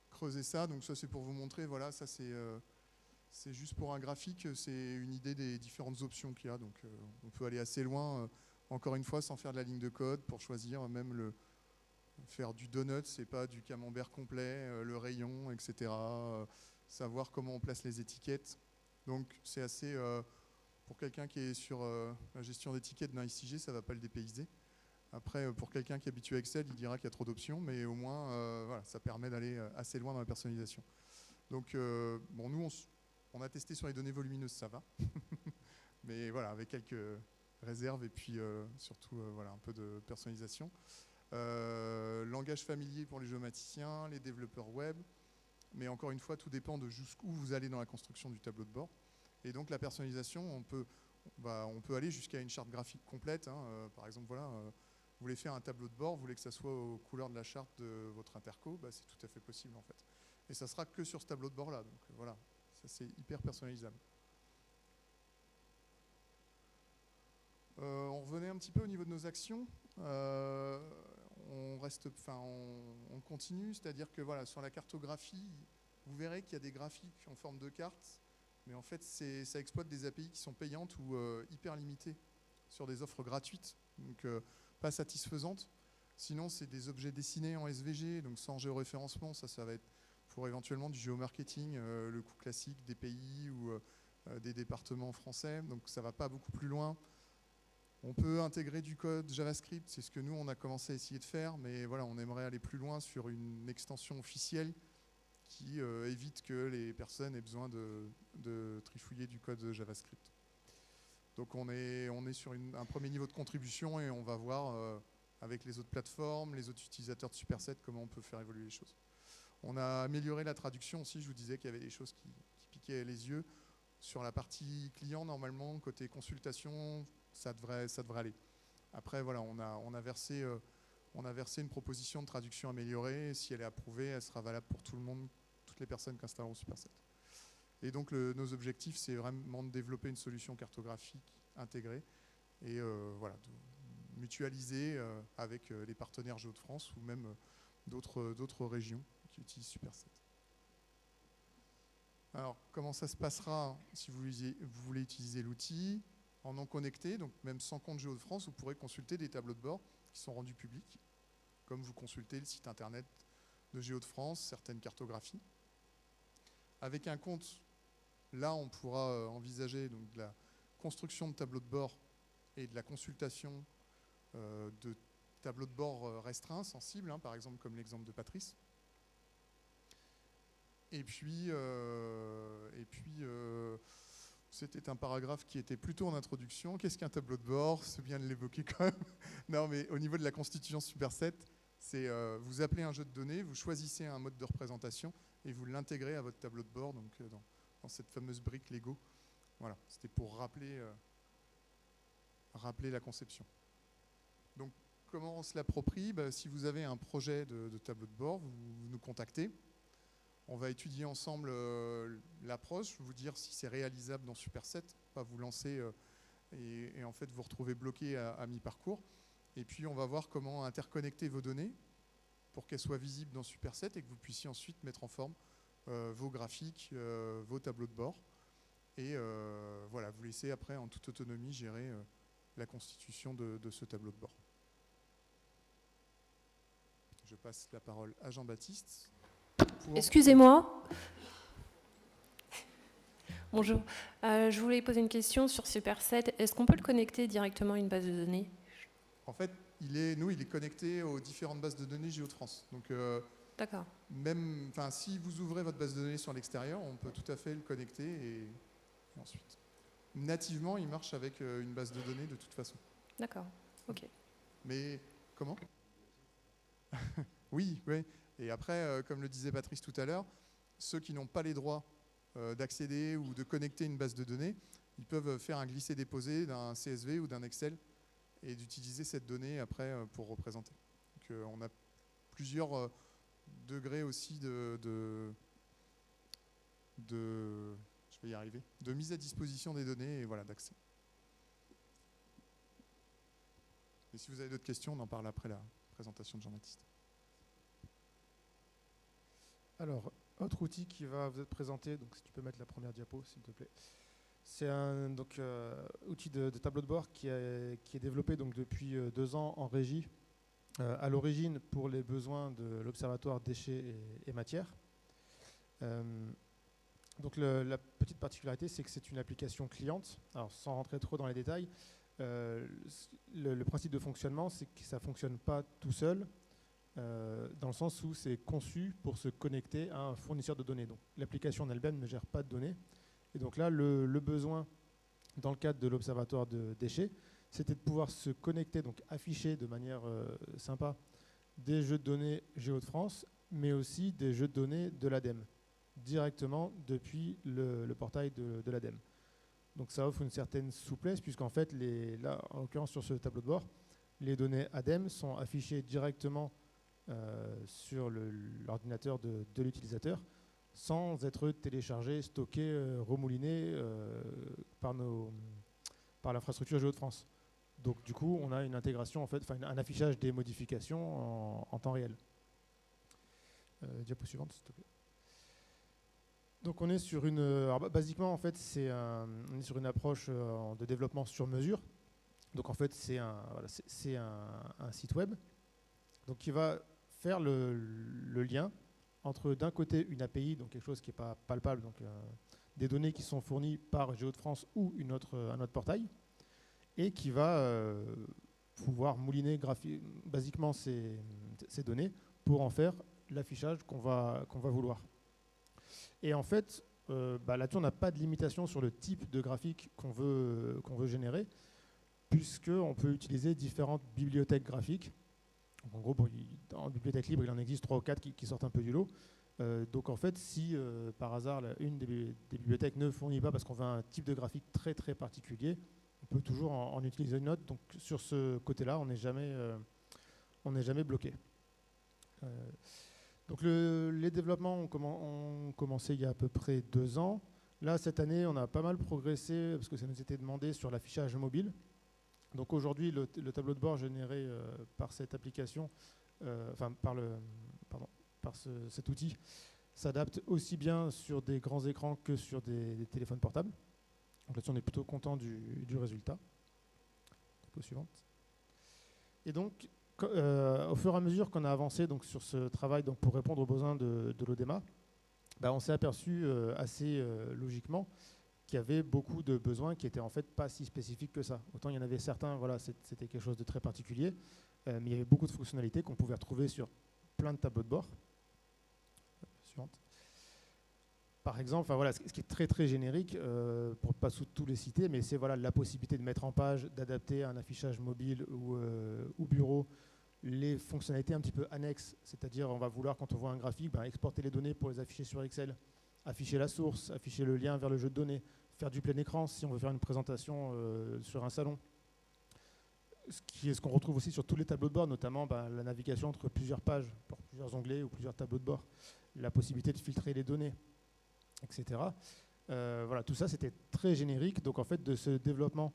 creuser ça. Donc ça c'est pour vous montrer, ça c'est juste pour un graphique, c'est une idée des différentes options qu'il y a. Donc on peut aller assez loin, encore une fois, sans faire de la ligne de code, pour choisir même faire du donut, c'est pas du camembert complet, le rayon, etc. Savoir comment on place les étiquettes. Donc c'est assez, pour quelqu'un qui est sur la gestion d'étiquettes d'un ICG, ça ne va pas le dépayser. Après, pour quelqu'un qui est habitué à Excel, il dira qu'il y a trop d'options, mais au moins, ça permet d'aller assez loin dans la personnalisation. Donc, nous, on a testé sur les données volumineuses, ça va. Mais voilà, avec quelques réserves et puis surtout, un peu de personnalisation. Langage familier pour les géomaticiens, les développeurs web. Mais encore une fois, tout dépend de jusqu'où vous allez dans la construction du tableau de bord. Et donc, la personnalisation, on peut aller jusqu'à une charte graphique complète. Hein. Par exemple, vous voulez faire un tableau de bord, vous voulez que ça soit aux couleurs de la charte de votre interco, c'est tout à fait possible en fait. Et ça sera que sur ce tableau de bord là, donc voilà, ça c'est hyper personnalisable. On revenait un petit peu au niveau de nos actions. On continue, c'est-à-dire que sur la cartographie, vous verrez qu'il y a des graphiques en forme de carte, mais en fait ça exploite des API qui sont payantes ou hyper limitées sur des offres gratuites. Donc pas satisfaisante. Sinon, c'est des objets dessinés en SVG, donc sans géoréférencement, ça va être pour éventuellement du géomarketing, le coût classique des pays ou des départements français. Donc ça ne va pas beaucoup plus loin. On peut intégrer du code JavaScript, c'est ce que nous, on a commencé à essayer de faire, mais voilà, on aimerait aller plus loin sur une extension officielle qui évite que les personnes aient besoin de trifouiller du code JavaScript. Donc on est sur un premier niveau de contribution et on va voir avec les autres plateformes, les autres utilisateurs de Superset, comment on peut faire évoluer les choses. On a amélioré la traduction aussi, je vous disais qu'il y avait des choses qui piquaient les yeux. Sur la partie client, normalement, côté consultation, ça devrait aller. Après, voilà, on a versé une proposition de traduction améliorée. Si elle est approuvée, elle sera valable pour tout le monde, toutes les personnes qui installeront Superset. Et donc, nos objectifs, c'est vraiment de développer une solution cartographique intégrée et voilà, de mutualiser avec les partenaires Géo-de-France ou même d'autres régions qui utilisent Superset. Alors, comment ça se passera si vous voulez utiliser l'outil en non connecté, donc même sans compte Géo-de-France, vous pourrez consulter des tableaux de bord qui sont rendus publics, comme vous consultez le site internet de Géo-de-France, certaines cartographies. Avec un compte, là, on pourra envisager donc, de la construction de tableaux de bord et de la consultation de tableaux de bord restreints, sensibles, par exemple comme l'exemple de Patrice. Et puis c'était un paragraphe qui était plutôt en introduction. Qu'est-ce qu'un tableau de bord? C'est bien de l'évoquer quand même. Non, mais au niveau de la constitution Superset, c'est vous appelez un jeu de données, vous choisissez un mode de représentation et vous l'intégrez à votre tableau de bord, donc dans cette fameuse brique Lego. Voilà, c'était pour rappeler la conception. Donc, comment on se l'approprie? Si vous avez un projet de tableau de bord, vous nous contactez. On va étudier ensemble l'approche, vous dire si c'est réalisable dans Superset, pas vous lancer et en fait vous retrouver bloqué à mi-parcours. Et puis on va voir comment interconnecter vos données pour qu'elles soient visibles dans Superset et que vous puissiez ensuite mettre en forme vos graphiques, vos tableaux de bord. Et voilà, vous laissez après en toute autonomie gérer la constitution de ce tableau de bord. Je passe la parole à Jean-Baptiste. Excusez-moi. Bonjour. Je voulais poser une question sur Superset. Est-ce qu'on peut le connecter directement à une base de données? En fait, il est connecté aux différentes bases de données Géo-de-France. Donc, d'accord. Même, si vous ouvrez votre base de données sur l'extérieur, on peut tout à fait le connecter et ensuite. Nativement, il marche avec une base de données de toute façon. D'accord. Ok. Mais comment? Oui. Et après, comme le disait Patrice tout à l'heure, ceux qui n'ont pas les droits d'accéder ou de connecter une base de données, ils peuvent faire un glisser-déposer d'un CSV ou d'un Excel et d'utiliser cette donnée après pour représenter. Donc, on a plusieurs degrés aussi de mise à disposition des données et voilà, d'accès. Et si vous avez d'autres questions, on en parle après la présentation de Jean-Baptiste. Alors, autre outil qui va vous être présenté, donc si tu peux mettre la première diapo, s'il te plaît. C'est un outil de tableau de bord qui est développé donc, depuis 2 ans en régie, à l'origine pour les besoins de l'Observatoire déchets et matières. Donc la petite particularité, c'est que c'est une application cliente. Alors, sans rentrer trop dans les détails, le principe de fonctionnement, c'est que ça ne fonctionne pas tout seul, dans le sens où c'est conçu pour se connecter à un fournisseur de données. Donc, l'application en elle-même ne gère pas de données. Et donc là, le besoin, dans le cadre de l'Observatoire de déchets, c'était de pouvoir se connecter, donc afficher de manière sympa des jeux de données Géo-de-France, mais aussi des jeux de données de l'ADEME, directement depuis le portail de l'ADEME. Donc ça offre une certaine souplesse, puisqu'en fait, là, en l'occurrence sur ce tableau de bord, les données ADEME sont affichées directement sur l'ordinateur de l'utilisateur, sans être téléchargées, stockées, remoulinées par l'infrastructure Géo-de-France. Donc du coup, on a une intégration, en fait, un affichage des modifications en temps réel. Diapo suivante, s'il te plaît. Donc on est sur basiquement, en fait, on est sur une approche de développement sur mesure. Donc en fait, c'est un site web donc, qui va faire le lien entre d'un côté une API, donc quelque chose qui n'est pas palpable, donc des données qui sont fournies par Géo-de-France ou un autre portail, et qui va pouvoir mouliner basiquement ces données pour en faire l'affichage qu'on va vouloir. Et en fait, là-dessus, on n'a pas de limitation sur le type de graphique qu'on veut générer, puisqu'on peut utiliser différentes bibliothèques graphiques. Donc, en gros, en bibliothèque libre, il en existe 3 ou 4 qui sortent un peu du lot. Donc en fait, si par hasard, une des bibliothèques ne fournit pas parce qu'on veut un type de graphique très très particulier, on peut toujours en utiliser une autre. Donc sur ce côté-là, on n'est jamais bloqué. Donc les développements ont commencé il y a à peu près 2 ans. Là, cette année, on a pas mal progressé parce que ça nous était demandé sur l'affichage mobile. Donc aujourd'hui, le tableau de bord généré par cette application, par cet outil, s'adapte aussi bien sur des grands écrans que sur des téléphones portables. Donc là-dessus, on est plutôt content du résultat. Topo suivante. Et donc, au fur et à mesure qu'on a avancé donc, sur ce travail donc, pour répondre aux besoins de l'ODEMA, on s'est aperçu assez logiquement qu'il y avait beaucoup de besoins qui n'étaient en fait pas si spécifiques que ça. Autant il y en avait certains, voilà, c'était quelque chose de très particulier, mais il y avait beaucoup de fonctionnalités qu'on pouvait retrouver sur plein de tableaux de bord. Suivante. Par exemple, voilà, ce qui est très très générique, pour pas tous les citer, mais c'est voilà, la possibilité de mettre en page, d'adapter un affichage mobile ou bureau, les fonctionnalités un petit peu annexes, c'est-à-dire on va vouloir, quand on voit un graphique, exporter les données pour les afficher sur Excel, afficher la source, afficher le lien vers le jeu de données, faire du plein écran si on veut faire une présentation sur un salon. Ce qu'on retrouve aussi sur tous les tableaux de bord, notamment la navigation entre plusieurs pages, pour plusieurs onglets ou plusieurs tableaux de bord, la possibilité de filtrer les données, etc. Voilà, tout ça, c'était très générique. Donc, en fait, de ce développement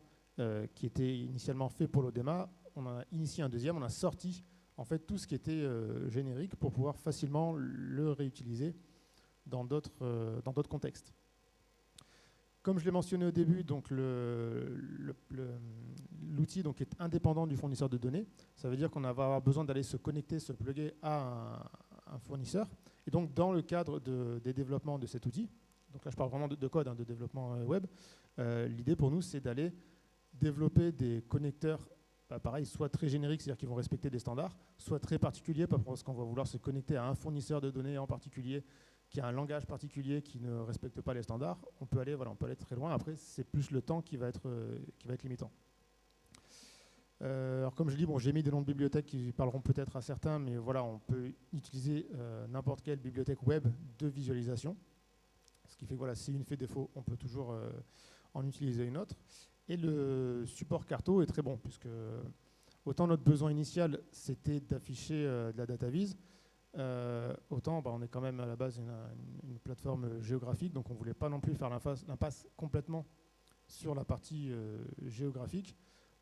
qui était initialement fait pour l'ODEMA, on a initié un deuxième, on a sorti en fait tout ce qui était générique pour pouvoir facilement le réutiliser dans d'autres contextes. Comme je l'ai mentionné au début, donc l'outil donc est indépendant du fournisseur de données. Ça veut dire qu'on va avoir besoin d'aller se connecter, se plugger à un fournisseur. Et donc, dans le cadre des développements de cet outil, donc là je parle vraiment de code, de développement web, l'idée pour nous c'est d'aller développer des connecteurs, pareil, soit très génériques, c'est-à-dire qu'ils vont respecter des standards, soit très particuliers, parce qu'on va vouloir se connecter à un fournisseur de données en particulier, qui a un langage particulier qui ne respecte pas les standards. On peut aller très loin. Après, c'est plus le temps qui va être limitant. Alors comme je dis, j'ai mis des noms de bibliothèques qui parleront peut-être à certains, mais voilà, on peut utiliser n'importe quelle bibliothèque web de visualisation. Ce qui fait que voilà, si une fait défaut, on peut toujours en utiliser une autre. Et le support Carto est très bon, puisque autant notre besoin initial, c'était d'afficher de la data vise, autant on est quand même à la base une plateforme géographique, donc on ne voulait pas non plus faire l'impasse complètement sur la partie géographique.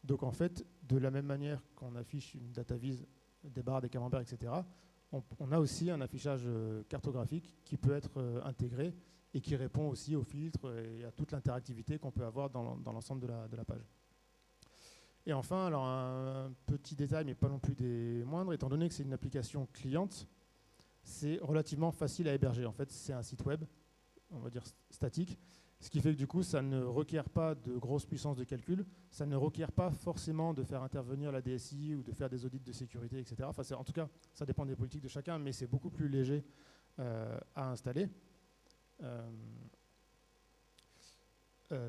Donc en fait, de la même manière qu'on affiche une data vise, des barres, des camemberts, etc., on a aussi un affichage cartographique qui peut être intégré et qui répond aussi aux filtres et à toute l'interactivité qu'on peut avoir dans l'ensemble de la page. Et enfin, alors un petit détail, mais pas non plus des moindres, étant donné que c'est une application cliente, c'est relativement facile à héberger. En fait, c'est un site web, on va dire statique, ce qui fait que du coup, ça ne requiert pas de grosse puissance de calcul, ça ne requiert pas forcément de faire intervenir la DSI ou de faire des audits de sécurité, etc. Enfin, en tout cas, ça dépend des politiques de chacun, mais c'est beaucoup plus léger à installer.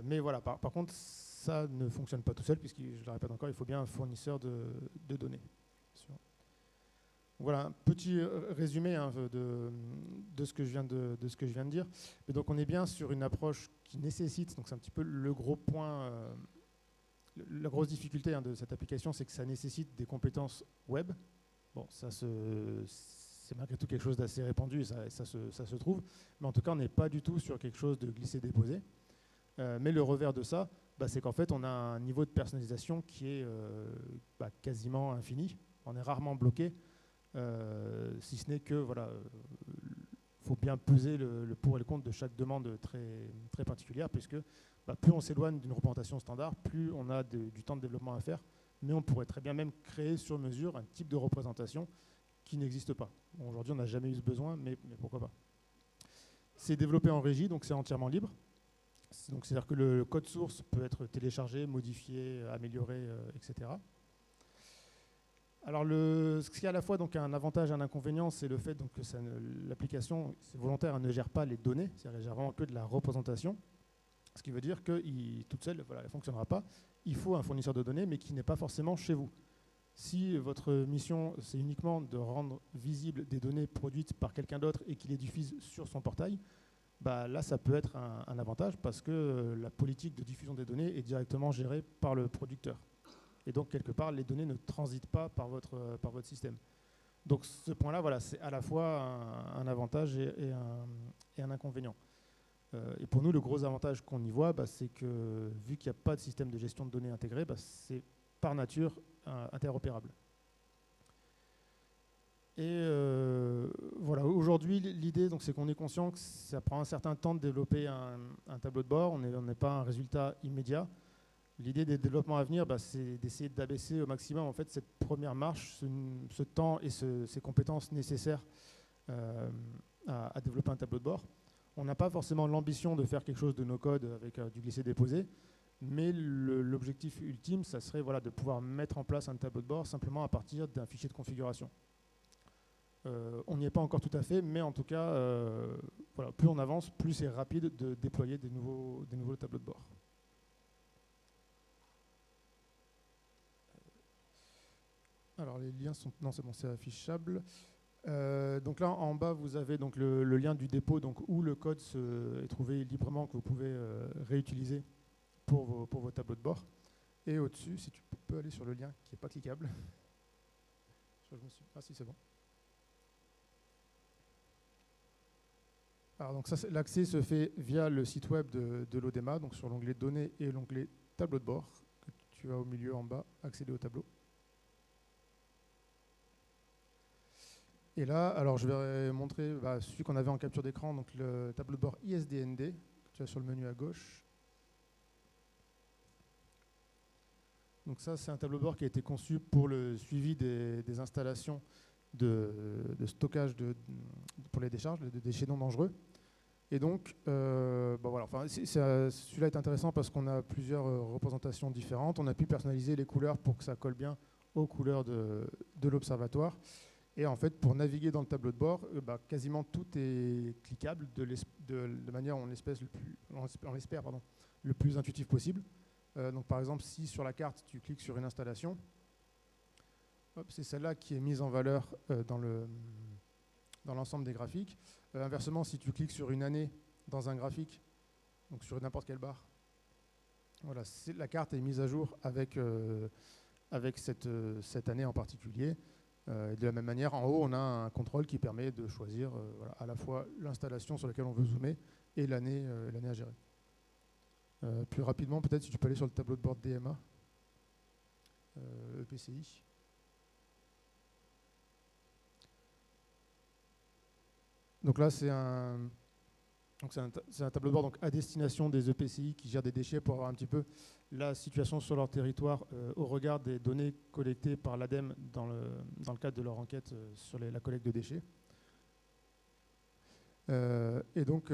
Mais voilà, par contre, ça ne fonctionne pas tout seul, puisque, je le répète encore, il faut bien un fournisseur de données. Voilà, un petit résumé de ce que je viens de dire. Mais donc on est bien sur une approche qui nécessite, donc c'est un petit peu le gros point, la grosse difficulté de cette application, c'est que ça nécessite des compétences web. Bon, ça c'est malgré tout quelque chose d'assez répandu, et ça se trouve. Mais en tout cas, on n'est pas du tout sur quelque chose de glissé-déposé. Mais le revers de ça, c'est qu'en fait, on a un niveau de personnalisation qui est quasiment infini. On est rarement bloqué. Si ce n'est que voilà, faut bien peser le pour et le contre de chaque demande très, très particulière, puisque plus on s'éloigne d'une représentation standard, plus on a du temps de développement à faire, mais on pourrait très bien même créer sur mesure un type de représentation qui n'existe pas. Bon, aujourd'hui, on n'a jamais eu ce besoin, mais pourquoi pas. C'est développé en régie, donc c'est entièrement libre. C'est-à-dire que le code source peut être téléchargé, modifié, amélioré, etc. Alors, ce qui est à la fois donc, un avantage et un inconvénient, c'est le fait donc, que l'application, c'est volontaire, elle ne gère pas les données, c'est-à-dire qu'elle gère vraiment que de la représentation, ce qui veut dire que toute seule, voilà, elle ne fonctionnera pas. Il faut un fournisseur de données, mais qui n'est pas forcément chez vous. Si votre mission, c'est uniquement de rendre visibles des données produites par quelqu'un d'autre et qu'il les diffuse sur son portail, bah, là, ça peut être un avantage parce que la politique de diffusion des données est directement gérée par le producteur. Et donc, quelque part, les données ne transitent pas par votre système. Donc, ce point-là, voilà, c'est à la fois un avantage et un inconvénient. Et pour nous, le gros avantage qu'on y voit, bah, c'est que vu qu'il n'y a pas de système de gestion de données intégré, bah, c'est par nature interopérable. Et voilà, aujourd'hui, l'idée, c'est qu'on est conscient que ça prend un certain temps de développer un tableau de bord. On n'est pas un résultat immédiat. L'idée des développements à venir, bah, c'est d'essayer d'abaisser au maximum en fait, cette première marche, ce temps et ces compétences nécessaires à développer un tableau de bord. On n'a pas forcément l'ambition de faire quelque chose de no-code avec du glisser-déposer, mais l'objectif ultime, ça serait voilà, de pouvoir mettre en place un tableau de bord simplement à partir d'un fichier de configuration. On n'y est pas encore tout à fait, mais en tout cas, voilà, plus on avance, plus c'est rapide de déployer des nouveaux tableaux de bord. Alors les liens sont... Non, c'est bon, c'est affichable. Donc là, en bas, vous avez donc le lien du dépôt donc, où le code est trouvé librement, que vous pouvez réutiliser pour vos tableaux de bord. Et au-dessus, si tu peux aller sur le lien qui n'est pas cliquable. Ah si, c'est bon. Alors donc l'accès se fait via le site web de l'ODEMA, donc sur l'onglet données et l'onglet tableau de bord, que tu as au milieu en bas, accéder au tableau. Et là, alors je vais montrer celui qu'on avait en capture d'écran, donc le tableau de bord ISDND, que tu as sur le menu à gauche. Donc ça, c'est un tableau de bord qui a été conçu pour le suivi des installations de stockage pour les décharges, de déchets non dangereux. Et donc, voilà, enfin, celui-là est intéressant parce qu'on a plusieurs représentations différentes. On a pu personnaliser les couleurs pour que ça colle bien aux couleurs de l'observatoire. Et en fait, pour naviguer dans le tableau de bord, quasiment tout est cliquable de manière, on l'espère, le plus intuitif possible. Donc, par exemple, si sur la carte, tu cliques sur une installation, c'est celle-là qui est mise en valeur dans l'ensemble des graphiques. Inversement, si tu cliques sur une année dans un graphique, donc sur n'importe quelle barre, voilà, la carte est mise à jour avec cette année en particulier. Et de la même manière, en haut, on a un contrôle qui permet de choisir voilà, à la fois l'installation sur laquelle on veut zoomer et l'année à gérer. Plus rapidement, peut-être si tu peux aller sur le tableau de bord DMA, EPCI. Donc là, c'est un tableau de bord donc, à destination des EPCI qui gèrent des déchets pour avoir un petit peu la situation sur leur territoire au regard des données collectées par l'ADEME dans le cadre de leur enquête sur la collecte de déchets. Et donc,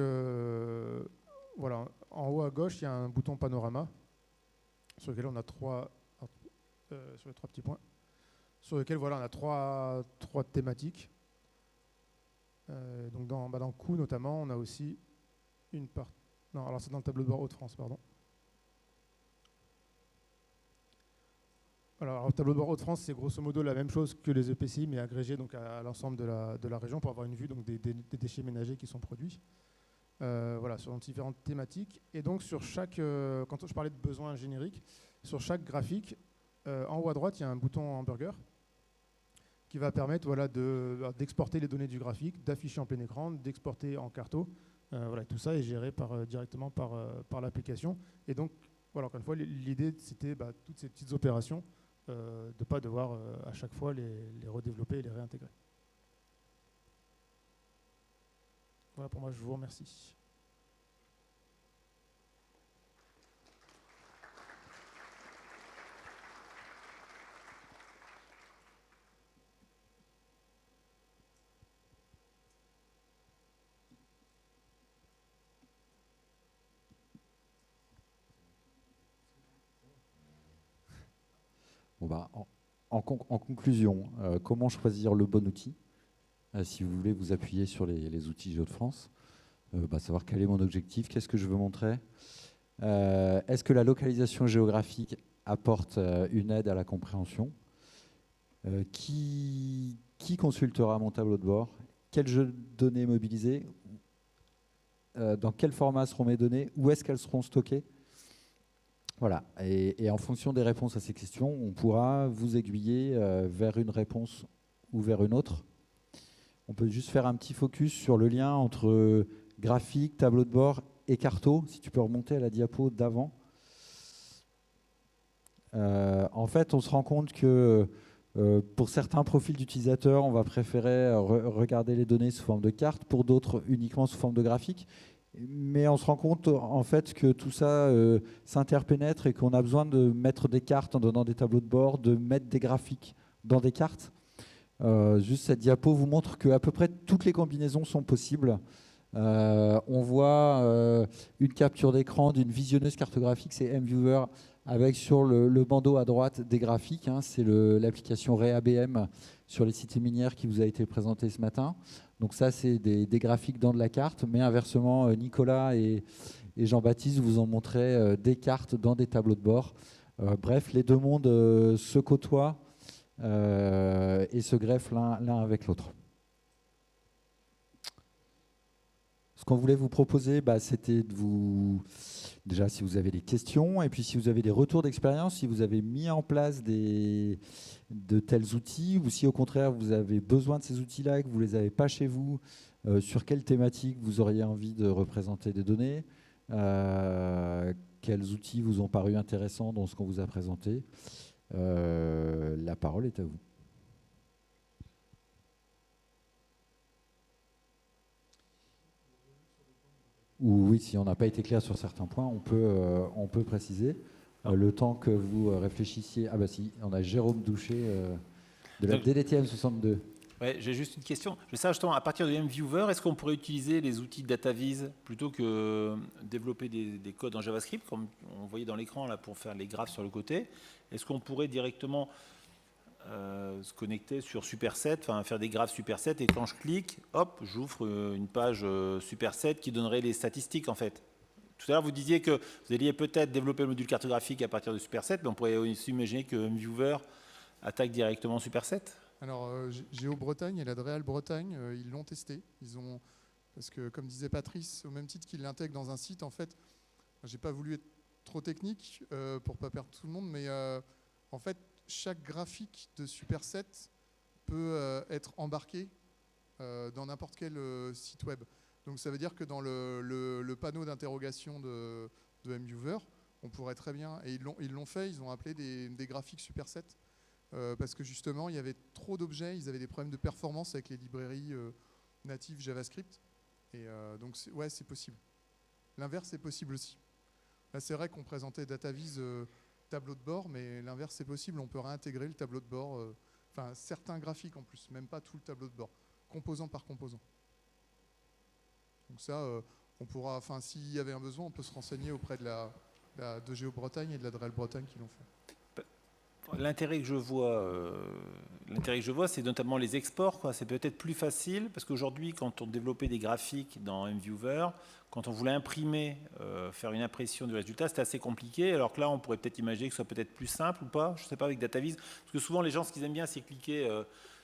voilà, en haut à gauche, il y a un bouton panorama sur lequel on a trois petits points, sur lequel voilà, on a trois thématiques. Donc dans Coûts notamment, on a aussi une part. Non, alors c'est dans le tableau de bord Hauts-de-France, pardon. Alors le tableau de bord Hauts-de-France, c'est grosso modo la même chose que les EPCI, mais agrégé donc à l'ensemble de la région pour avoir une vue donc, des déchets ménagers qui sont produits. Voilà, sur différentes thématiques. Et donc sur chaque, quand je parlais de besoins génériques, sur chaque graphique, en haut à droite, il y a un bouton hamburger qui va permettre voilà, d'exporter les données du graphique, d'afficher en plein écran, d'exporter en carto. Voilà, tout ça est géré directement par l'application. Et donc, voilà, encore une fois, l'idée, c'était toutes ces petites opérations, de ne pas devoir à chaque fois les redévelopper et les réintégrer. Voilà, pour moi, je vous remercie. Bon, bah, en conclusion, comment choisir le bon outil? Si vous voulez vous appuyer sur les outils Géo-de-France, savoir quel est mon objectif, qu'est-ce que je veux montrer. Est-ce que la localisation géographique apporte une aide à la compréhension? Qui consultera mon tableau de bord? Quels jeux de données mobilisés? Dans quel format seront mes données? Où est-ce qu'elles seront stockées? Voilà. Et en fonction des réponses à ces questions, on pourra vous aiguiller vers une réponse ou vers une autre. On peut juste faire un petit focus sur le lien entre graphique, tableau de bord et carto. Si tu peux remonter à la diapo d'avant. En fait, on se rend compte que pour certains profils d'utilisateurs, on va préférer regarder les données sous forme de carte, pour d'autres uniquement sous forme de graphique. Mais on se rend compte en fait que tout ça s'interpénètre et qu'on a besoin de mettre des cartes en donnant des tableaux de bord, de mettre des graphiques dans des cartes. Juste cette diapo vous montre qu'à peu près toutes les combinaisons sont possibles. On voit une capture d'écran d'une visionneuse cartographique, c'est MViewer, avec sur le bandeau à droite des graphiques. Hein, c'est l'application ReABM sur les cités minières qui vous a été présentée ce matin. Donc ça, c'est des graphiques dans de la carte, mais inversement, Nicolas et Jean-Baptiste vous ont montré des cartes dans des tableaux de bord. Bref, les deux mondes se côtoient et se greffent l'un avec l'autre. Ce qu'on voulait vous proposer, c'était de vous... Déjà, si vous avez des questions, et puis si vous avez des retours d'expérience, si vous avez mis en place de tels outils, ou si au contraire vous avez besoin de ces outils-là et que vous ne les avez pas chez vous, sur quelle thématique vous auriez envie de représenter des données, quels outils vous ont paru intéressants dans ce qu'on vous a présenté. La parole est à vous. Ou oui, si on n'a pas été clair sur certains points, on peut préciser. Le temps que vous réfléchissiez... Ah bah si, on a Jérôme Doucher de la DDTM 62. Ouais, j'ai juste une question. Je sais justement, à partir de MViewer, est-ce qu'on pourrait utiliser les outils DataVis plutôt que développer des codes en JavaScript, comme on voyait dans l'écran là pour faire les graphes sur le côté? Est-ce qu'on pourrait directement se connecter sur Superset, enfin faire des graphes Superset, et quand je clique, hop, j'ouvre une page Superset qui donnerait les statistiques en fait. Tout à l'heure, vous disiez que vous alliez peut-être développer le module cartographique à partir de Superset, mais on pourrait aussi imaginer que MViewer attaque directement Superset. Alors, Géo-Bretagne et la DREAL Bretagne, ils l'ont testé. Parce que, comme disait Patrice, au même titre qu'ils l'intègrent dans un site, en fait, j'ai pas voulu être trop technique pour pas perdre tout le monde, mais en fait, chaque graphique de Superset peut être embarqué dans n'importe quel site web. Donc ça veut dire que dans le panneau d'interrogation de MViewer, on pourrait très bien, et ils l'ont fait, ils ont appelé des graphiques Superset, parce que justement il y avait trop d'objets, ils avaient des problèmes de performance avec les librairies natives JavaScript, et donc ouais, c'est possible. L'inverse est possible aussi. Là c'est vrai qu'on présentait DataVis tableau de bord, mais l'inverse c'est possible, on peut réintégrer le tableau de bord, enfin certains graphiques en plus, même pas tout le tableau de bord, composant par composant. Donc ça, on pourra, enfin s'il y avait un besoin, on peut se renseigner auprès de Géo-Bretagne et de la DREAL Bretagne qui l'ont fait. L'intérêt que je vois, c'est notamment les exports, quoi. C'est peut-être plus facile, parce qu'aujourd'hui, quand on développait des graphiques dans MViewer, quand on voulait imprimer, faire une impression du résultat, c'était assez compliqué, alors que là, on pourrait peut-être imaginer que ce soit peut-être plus simple ou pas, je ne sais pas, avec DataVis, parce que souvent, les gens, ce qu'ils aiment bien, c'est cliquer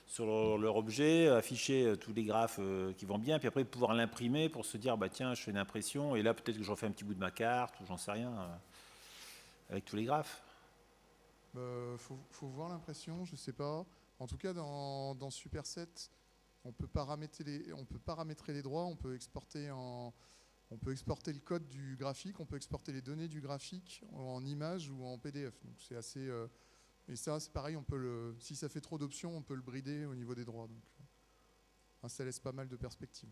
sur leur objet, afficher tous les graphes qui vont bien, puis après, pouvoir l'imprimer pour se dire, bah tiens, je fais une impression, et là, peut-être que je refais un petit bout de ma carte, ou j'en sais rien, avec tous les graphes. Faut voir l'impression, je sais pas. En tout cas, dans Superset, on peut paramétrer les droits, on peut exporter le code du graphique, on peut exporter les données du graphique en image ou en PDF. Donc c'est assez. Et ça, c'est pareil, si ça fait trop d'options, on peut le brider au niveau des droits. Donc ça laisse pas mal de perspectives.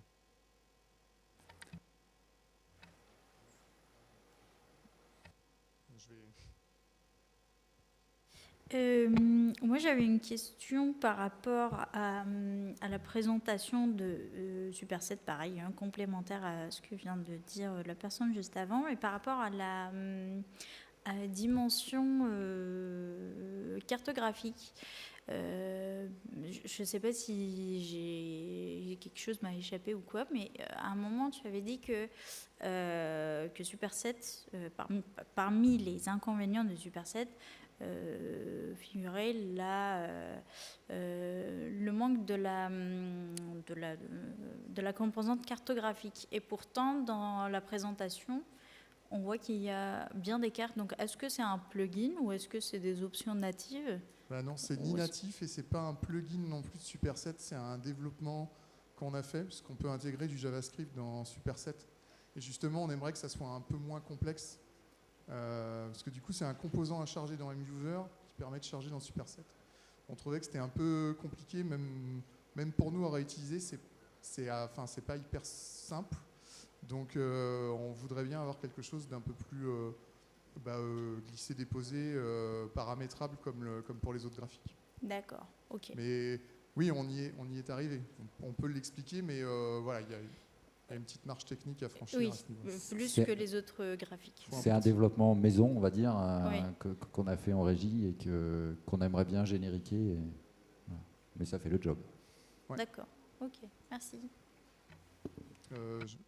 Moi, j'avais une question par rapport à la présentation de Superset, pareil, complémentaire à ce que vient de dire la personne juste avant, et par rapport à à dimension cartographique. Je ne sais pas si quelque chose m'a échappé ou quoi, mais à un moment, tu avais dit que Superset, parmi les inconvénients de Superset, figurait le manque de la composante cartographique. Et pourtant, dans la présentation, on voit qu'il y a bien des cartes. Donc, est-ce que c'est un plugin ou est-ce que c'est des options natives ? Non, c'est ni natif et c'est pas un plugin non plus de Superset, c'est un développement qu'on a fait, puisqu'on peut intégrer du JavaScript dans Superset. Et justement, on aimerait que ça soit un peu moins complexe, parce que du coup, c'est un composant à charger dans MViewer qui permet de charger dans Superset. On trouvait que c'était un peu compliqué, même pour nous à réutiliser, c'est pas hyper simple. Donc, on voudrait bien avoir quelque chose d'un peu plus glisser-déposer, paramétrable comme pour les autres graphiques. D'accord, ok. Mais oui, on y est arrivé. On peut l'expliquer, mais voilà, il y a une petite marche technique à franchir à ce niveau. Plus que les autres graphiques. C'est un développement maison, on va dire, qu'on a fait en régie et qu'on aimerait bien génériquer. Voilà. Mais ça fait le job. Ouais. D'accord, ok, merci.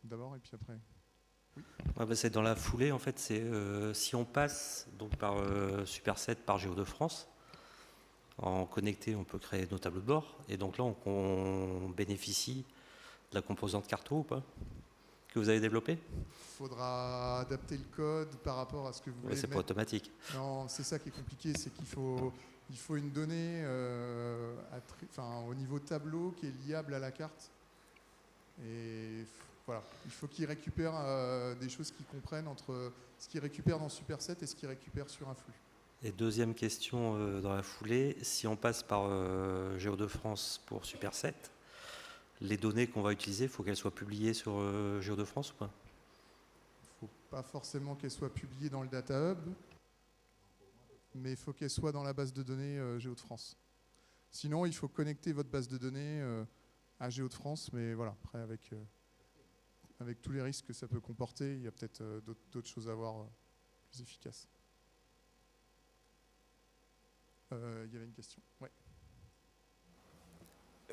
D'abord et puis après. Oui. C'est dans la foulée, en fait, si on passe donc par Superset, par Géo2France, en connecté, on peut créer nos tableaux de bord, et donc là, on bénéficie de la composante carto ou pas, que vous avez développée ? Il faudra adapter le code par rapport à ce que vous voulez. C'est pas automatique. Non, c'est ça qui est compliqué, c'est qu'il faut une donnée au niveau tableau qui est liable à la carte. Et voilà, il faut qu'il récupère des choses qui comprennent entre ce qu'il récupère dans Superset et ce qu'il récupère sur un flux. Et deuxième question dans la foulée, si on passe par Géo2France pour Superset, les données qu'on va utiliser, il faut qu'elles soient publiées sur Géo2France ou pas ? Il ne faut pas forcément qu'elles soient publiées dans le Data Hub, mais il faut qu'elles soient dans la base de données Géo2France. Sinon, il faut connecter votre base de données à Géo2France, mais voilà, après avec tous les risques que ça peut comporter, il y a peut-être d'autres choses à voir plus efficaces. Il y avait une question. Ouais.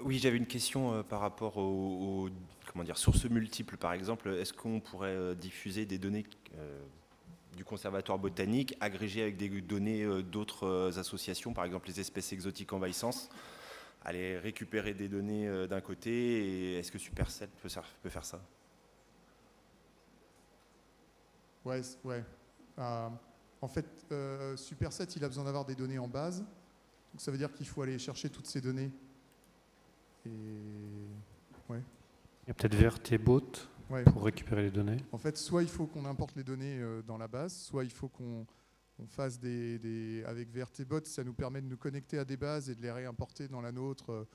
Oui, j'avais une question par rapport aux sources multiples, par exemple. Est-ce qu'on pourrait diffuser des données du conservatoire botanique agrégées avec des données d'autres associations, par exemple les espèces exotiques envahissantes, aller récupérer des données d'un côté, et est-ce que Superset peut faire ça ? Ouais. En fait, Superset, il a besoin d'avoir des données en base. Donc ça veut dire qu'il faut aller chercher toutes ces données. Et ouais. Il y a peut-être VRT-Bot pour récupérer les données. En fait, soit il faut qu'on importe les données dans la base, soit il faut qu'on fasse avec VRT-Bot, ça nous permet de nous connecter à des bases et de les réimporter dans la nôtre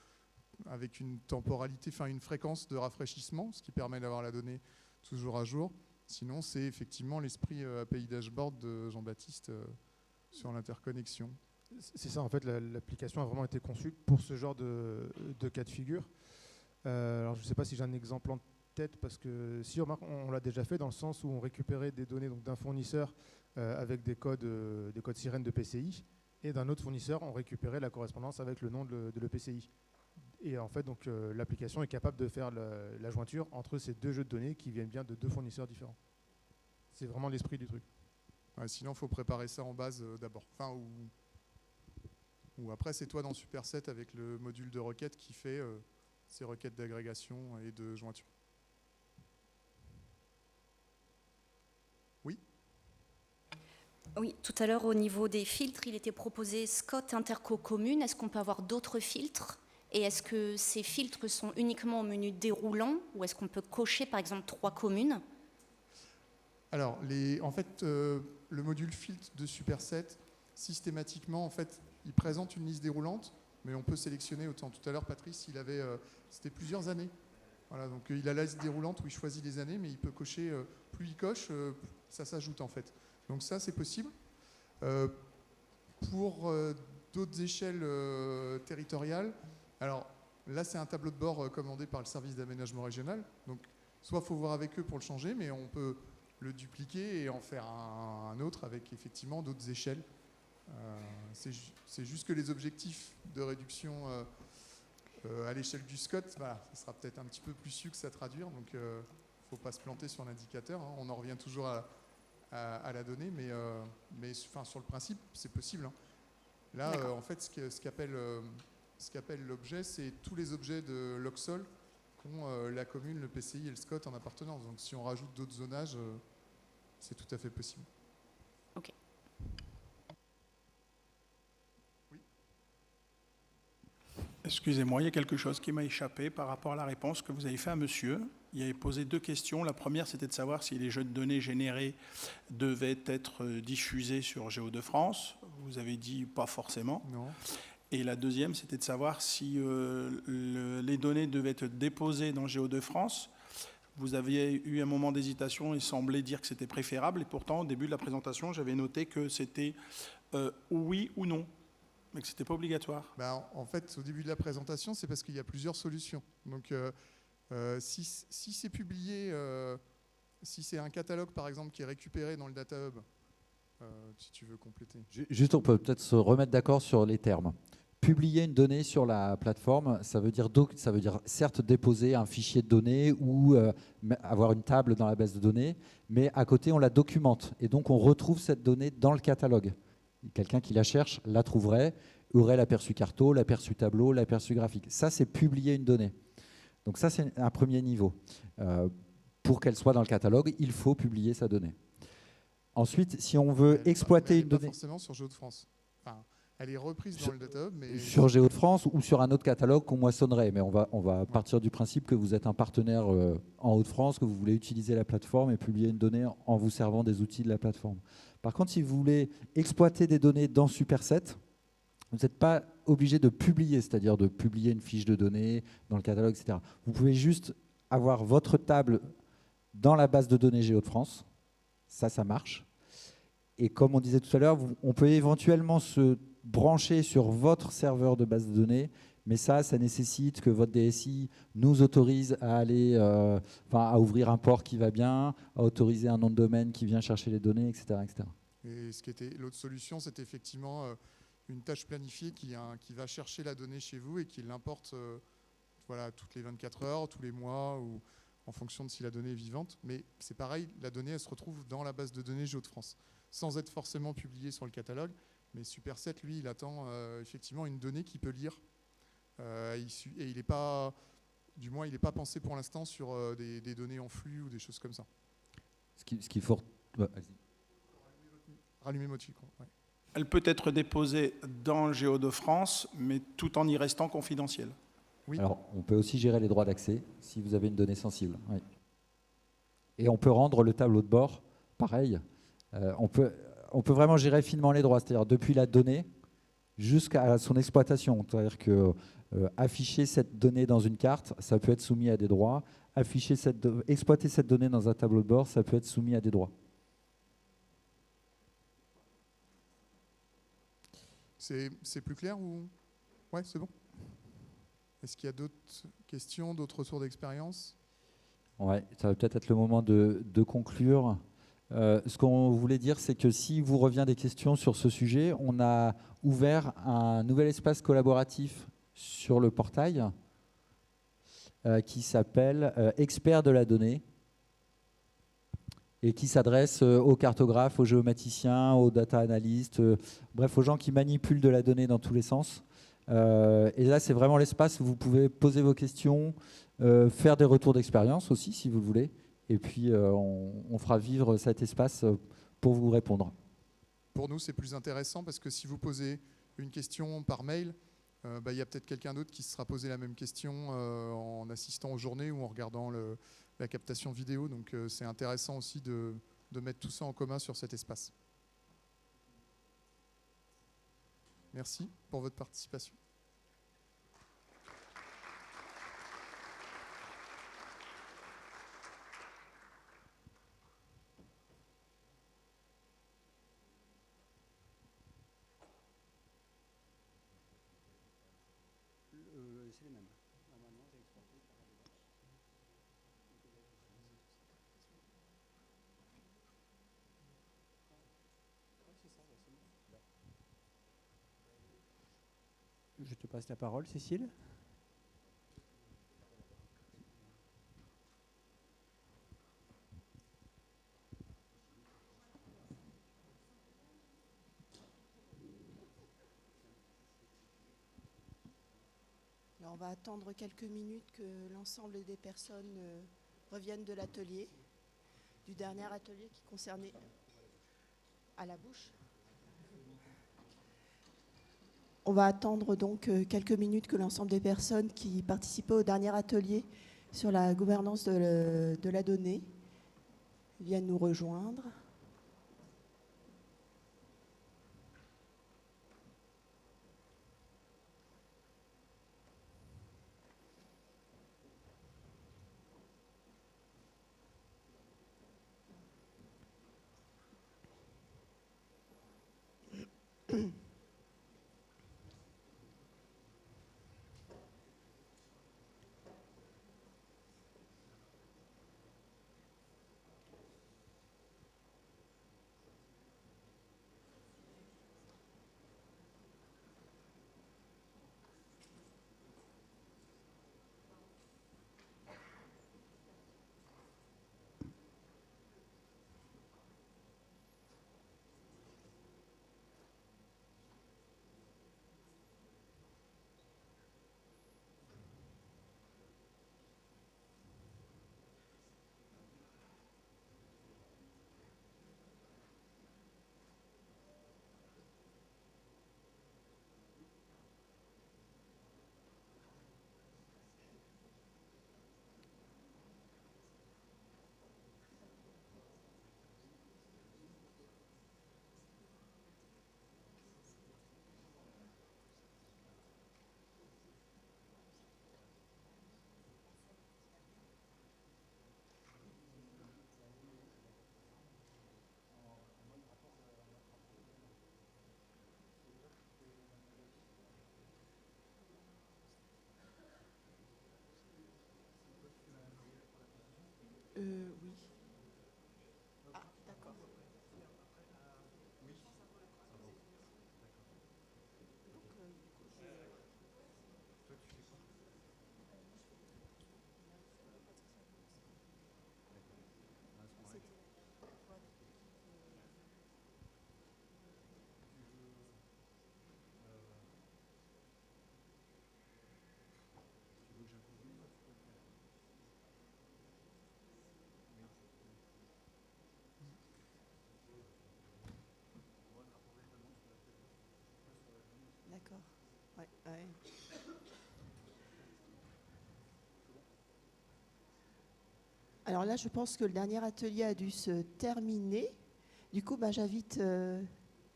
avec une temporalité, une fréquence de rafraîchissement, ce qui permet d'avoir la donnée toujours à jour. Sinon, c'est effectivement l'esprit API Dashboard de Jean-Baptiste sur l'interconnexion. C'est ça, en fait, l'application a vraiment été conçue pour ce genre de cas de figure. Alors, je ne sais pas si j'ai un exemple en tête, parce que si on l'a déjà fait dans le sens où on récupérait des données d'un fournisseur avec des codes sirènes de PCI, et d'un autre fournisseur, on récupérait la correspondance avec le nom de l'EPCI. Et en fait, donc, l'application est capable de faire la jointure entre ces deux jeux de données qui viennent bien de deux fournisseurs différents. C'est vraiment l'esprit du truc. Ouais, sinon, il faut préparer ça en base d'abord. Ou après, c'est toi dans Superset avec le module de requête qui fait ces requêtes d'agrégation et de jointure. Oui ? Oui, tout à l'heure, au niveau des filtres, il était proposé Scott interco commune. Est-ce qu'on peut avoir d'autres filtres ? Et est-ce que ces filtres sont uniquement au menu déroulant ou est-ce qu'on peut cocher, par exemple, 3 communes ? Alors, en fait, le module filtre de Superset, systématiquement, en fait, il présente une liste déroulante, mais on peut sélectionner, autant tout à l'heure, Patrice, c'était plusieurs années. Voilà, donc il a la liste déroulante où il choisit les années, mais il peut cocher, plus il coche, ça s'ajoute en fait. Donc ça, c'est possible. Pour d'autres échelles territoriales, alors là, c'est un tableau de bord commandé par le service d'aménagement régional. Donc soit il faut voir avec eux pour le changer, mais on peut le dupliquer et en faire un autre avec effectivement d'autres échelles. C'est juste que les objectifs de réduction à l'échelle du SCOT, ça sera peut-être un petit peu plus succinct à traduire, donc il ne faut pas se planter sur l'indicateur. Hein. On en revient toujours à la donnée, mais sur le principe, c'est possible. Hein. Là, en fait, ce qu'appelle l'objet, c'est tous les objets de l'OXOL qu'ont la commune, le PCI et le SCOT en appartenance. Donc si on rajoute d'autres zonages, c'est tout à fait possible. Ok. Oui. Excusez-moi, il y a quelque chose qui m'a échappé par rapport à la réponse que vous avez faite à monsieur. Il avait posé 2 questions. La première, c'était de savoir si les jeux de données générés devaient être diffusés sur Géo-de-France. Vous avez dit pas forcément. Non. Et la deuxième, c'était de savoir si les données devaient être déposées dans Géo-de-France. Vous aviez eu un moment d'hésitation et semblait dire que c'était préférable. Et pourtant, au début de la présentation, j'avais noté que c'était oui ou non, mais que ce n'était pas obligatoire. En fait, au début de la présentation, c'est parce qu'il y a plusieurs solutions. Donc, si c'est publié, si c'est un catalogue, par exemple, qui est récupéré dans le Data Hub, si tu veux compléter. Juste, on peut peut-être se remettre d'accord sur les termes. Publier une donnée sur la plateforme, ça veut dire certes déposer un fichier de données ou avoir une table dans la base de données, mais à côté, on la documente. Et donc, on retrouve cette donnée dans le catalogue. Quelqu'un qui la cherche la trouverait, aurait l'aperçu carto, l'aperçu tableau, l'aperçu graphique. Ça, c'est publier une donnée. Donc ça, c'est un premier niveau. Pour qu'elle soit dans le catalogue, il faut publier sa donnée. Ensuite, si on veut exploiter une donnée... Pas forcément sur Géo-de-France. Enfin, elle est reprise dans le Data Hub, mais... Sur Géo-de-France ou sur un autre catalogue qu'on moissonnerait. Mais on va partir du principe que vous êtes un partenaire en Hauts-de-France, que vous voulez utiliser la plateforme et publier une donnée en vous servant des outils de la plateforme. Par contre, si vous voulez exploiter des données dans Superset, vous n'êtes pas obligé de publier, c'est-à-dire de publier une fiche de données dans le catalogue, etc. Vous pouvez juste avoir votre table dans la base de données Géo-de-France. Ça marche. Et comme on disait tout à l'heure, on peut éventuellement se brancher sur votre serveur de base de données, mais ça nécessite que votre DSI nous autorise à aller, à ouvrir un port qui va bien, à autoriser un nom de domaine qui vient chercher les données, etc. etc. Et l'autre solution, c'est effectivement une tâche planifiée qui va chercher la donnée chez vous et qui l'importe toutes les 24 heures, tous les mois, ou en fonction de si la donnée est vivante. Mais c'est pareil, la donnée, elle se retrouve dans la base de données Géo-de-France, sans être forcément publiée sur le catalogue. Mais Superset, lui, il attend effectivement une donnée qu'il peut lire. Et il n'est pas, du moins, il n'est pas pensé pour l'instant sur des données en flux ou des choses comme ça. Ce qu'il faut... Rallumer votre micro. Ouais. Elle peut être déposée dans Géo-de-France, mais tout en y restant confidentielle. Oui. Alors, on peut aussi gérer les droits d'accès si vous avez une donnée sensible. Oui. Et on peut rendre le tableau de bord pareil. On peut vraiment gérer finement les droits, c'est-à-dire depuis la donnée jusqu'à son exploitation. C'est-à-dire que afficher cette donnée dans une carte, ça peut être soumis à des droits. Exploiter cette donnée dans un tableau de bord, ça peut être soumis à des droits. C'est plus clair ou... Ouais, c'est bon. Est-ce qu'il y a d'autres questions, d'autres retours d'expérience? Ouais, ça va peut-être être le moment de conclure. Ce qu'on voulait dire, c'est que si vous revient des questions sur ce sujet, on a ouvert un nouvel espace collaboratif sur le portail qui s'appelle Experts de la donnée et qui s'adresse aux cartographes, aux géomaticiens, aux data analystes, bref, aux gens qui manipulent de la donnée dans tous les sens. Et là, c'est vraiment l'espace où vous pouvez poser vos questions, faire des retours d'expérience aussi, si vous le voulez. Et puis, on fera vivre cet espace pour vous répondre. Pour nous, c'est plus intéressant parce que si vous posez une question par mail, il y a peut-être quelqu'un d'autre qui se sera posé la même question en assistant aux journées ou en regardant la captation vidéo. Donc, c'est intéressant aussi de mettre tout ça en commun sur cet espace. Merci pour votre participation. C'est les mêmes. Normalement, j'ai exporté par la démarche. je te passe la parole, Cécile. Alors, on va attendre quelques minutes que l'ensemble des personnes reviennent de l'atelier, du dernier atelier qui concernait à la bouche. On va attendre donc quelques minutes que l'ensemble des personnes qui participaient au dernier atelier sur la gouvernance de la donnée viennent nous rejoindre. Oui. Ah, d'accord. D'accord. Ouais, ouais. Alors là, je pense que le dernier atelier a dû se terminer. Du coup, j'invite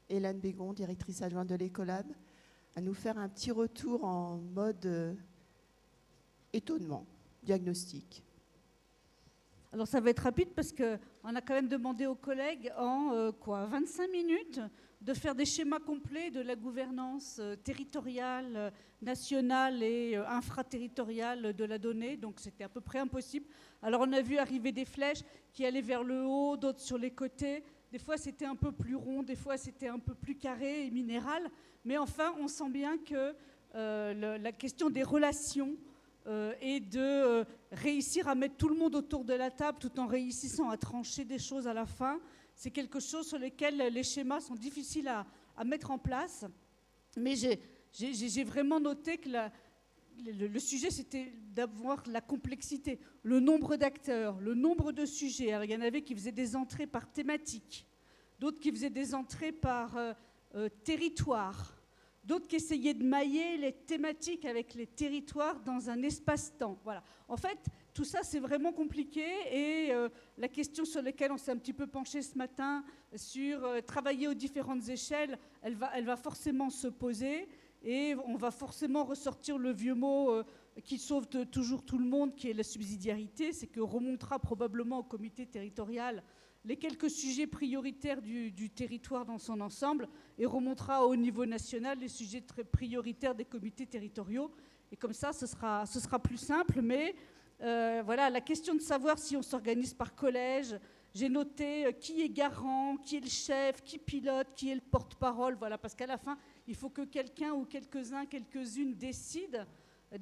Hélène Bégon, directrice adjointe de l'Ecolab, à nous faire un petit retour en mode étonnement, diagnostic. Alors ça va être rapide parce qu'on a quand même demandé aux collègues en 25 minutes de faire des schémas complets de la gouvernance territoriale, nationale et infraterritoriale de la donnée. Donc c'était à peu près impossible. Alors on a vu arriver des flèches qui allaient vers le haut, d'autres sur les côtés. Des fois c'était un peu plus rond, des fois c'était un peu plus carré et minéral. Mais enfin on sent bien que la question des relations et de réussir à mettre tout le monde autour de la table tout en réussissant à trancher des choses à la fin, c'est quelque chose sur lequel les schémas sont difficiles à mettre en place. Mais j'ai vraiment noté que le sujet, c'était d'avoir la complexité, le nombre d'acteurs, le nombre de sujets. Alors, il y en avait qui faisaient des entrées par thématique, d'autres qui faisaient des entrées par territoire, d'autres qui essayaient de mailler les thématiques avec les territoires dans un espace-temps. Voilà. En fait, tout ça, c'est vraiment compliqué et la question sur laquelle on s'est un petit peu penché ce matin, sur travailler aux différentes échelles, elle va forcément se poser et on va forcément ressortir le vieux mot qui sauve toujours tout le monde, qui est la subsidiarité. C'est que remontera probablement au comité territorial les quelques sujets prioritaires du territoire dans son ensemble et remontera au niveau national les sujets très prioritaires des comités territoriaux. Et comme ça, ce sera plus simple. Mais voilà, la question de savoir si on s'organise par collège, j'ai noté qui est garant, qui est le chef, qui pilote, qui est le porte-parole. Voilà, parce qu'à la fin, Il faut que quelqu'un ou quelques-uns, quelques-unes décident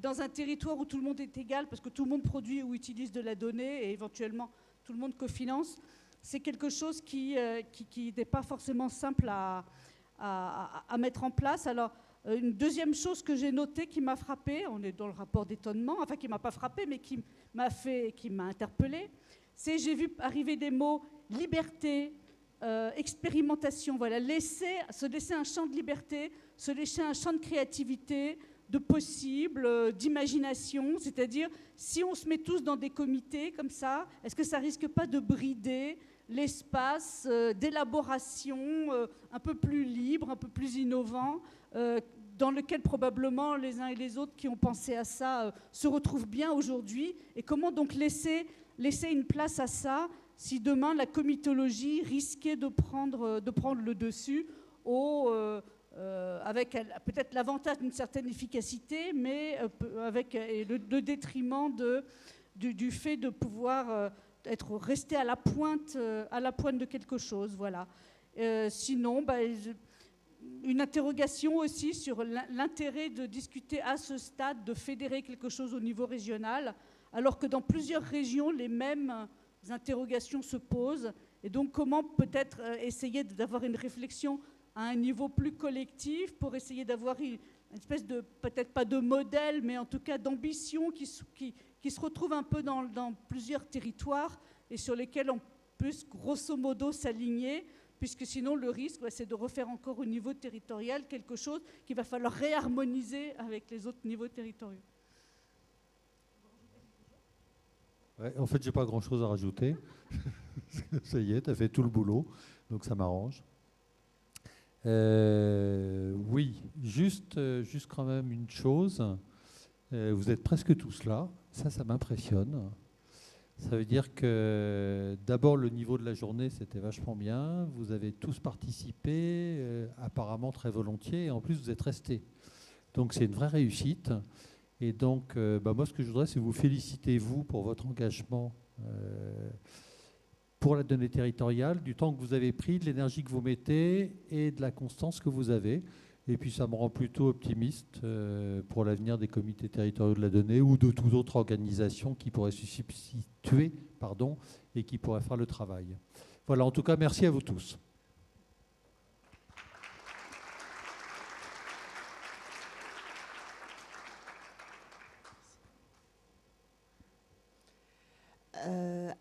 dans un territoire où tout le monde est égal, parce que tout le monde produit ou utilise de la donnée et éventuellement tout le monde cofinance. C'est quelque chose qui n'est pas forcément simple à mettre en place. Alors, une deuxième chose que j'ai notée qui m'a frappée, on est dans le rapport d'étonnement, enfin qui ne m'a pas frappée, mais qui m'a interpellée, c'est j'ai vu arriver des mots liberté, expérimentation, voilà, se laisser un champ de liberté, se laisser un champ de créativité, de possible, d'imagination, c'est-à-dire si on se met tous dans des comités comme ça, est-ce que ça risque pas de brider l'espace d'élaboration un peu plus libre, un peu plus innovant, dans lequel probablement les uns et les autres qui ont pensé à ça se retrouvent bien aujourd'hui, et comment donc laisser une place à ça si demain la comitologie risquait de prendre le dessus avec peut-être l'avantage d'une certaine efficacité, mais avec le détriment du fait de pouvoir rester à la pointe de quelque chose. Voilà. Sinon, une interrogation aussi sur l'intérêt de discuter à ce stade de fédérer quelque chose au niveau régional, alors que dans plusieurs régions, les mêmes interrogations se posent. Et donc, comment peut-être essayer d'avoir une réflexion à un niveau plus collectif pour essayer d'avoir une espèce de, peut-être pas de modèle, mais en tout cas d'ambition qui se retrouve un peu dans plusieurs territoires et sur lesquels on peut grosso modo s'aligner, puisque sinon le risque, c'est de refaire encore au niveau territorial quelque chose qu'il va falloir réharmoniser avec les autres niveaux territoriaux. Ouais, en fait, je n'ai pas grand-chose à rajouter. Ça y est, tu as fait tout le boulot, donc ça m'arrange. Oui, juste quand même une chose. Vous êtes presque tous là. Ça m'impressionne. Ça veut dire que d'abord, le niveau de la journée, c'était vachement bien. Vous avez tous participé, apparemment très volontiers, et en plus, vous êtes restés. Donc, c'est une vraie réussite. Et donc, moi, ce que je voudrais, c'est vous féliciter, vous, pour votre engagement pour la donnée territoriale, du temps que vous avez pris, de l'énergie que vous mettez et de la constance que vous avez. Et puis, ça me rend plutôt optimiste pour l'avenir des comités territoriaux de la donnée ou de toute autre organisation qui pourrait se substituer et qui pourrait faire le travail. Voilà, en tout cas, merci à vous tous.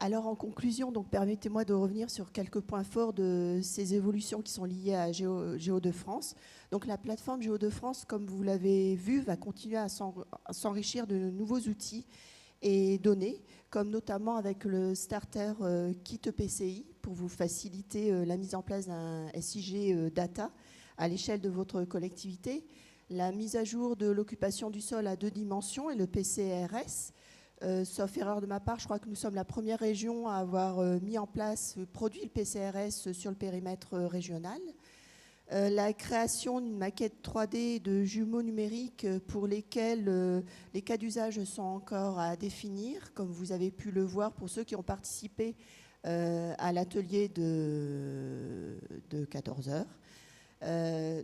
Alors en conclusion, donc permettez-moi de revenir sur quelques points forts de ces évolutions qui sont liées à Géo2France. Donc la plateforme Géo2France, comme vous l'avez vu, va continuer à s'enrichir de nouveaux outils et données, comme notamment avec le starter Kit PCI pour vous faciliter la mise en place d'un SIG data à l'échelle de votre collectivité, la mise à jour de l'occupation du sol à 2 dimensions et le PCRS. Sauf erreur de ma part, je crois que nous sommes la première région à avoir mis en place, produit le PCRS sur le périmètre régional. La création d'une maquette 3D de jumeaux numériques pour lesquels les cas d'usage sont encore à définir, comme vous avez pu le voir pour ceux qui ont participé à l'atelier de 14 heures.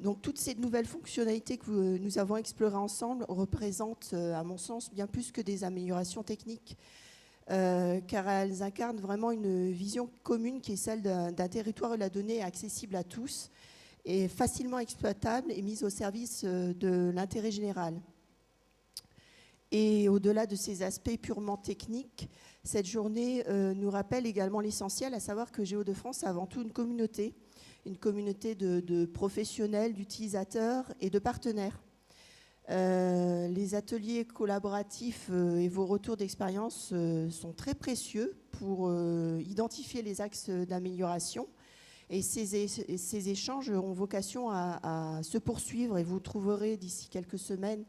Donc toutes ces nouvelles fonctionnalités que nous avons explorées ensemble représentent, à mon sens, bien plus que des améliorations techniques, car elles incarnent vraiment une vision commune qui est celle d'un territoire où la donnée est accessible à tous et facilement exploitable et mise au service de l'intérêt général. Et au-delà de ces aspects purement techniques, cette journée nous rappelle également l'essentiel, à savoir que Géo2France est avant tout une communauté de professionnels, d'utilisateurs et de partenaires. Les ateliers collaboratifs et vos retours d'expérience sont très précieux pour identifier les axes d'amélioration. Et ces échanges ont vocation à se poursuivre et vous trouverez d'ici quelques semaines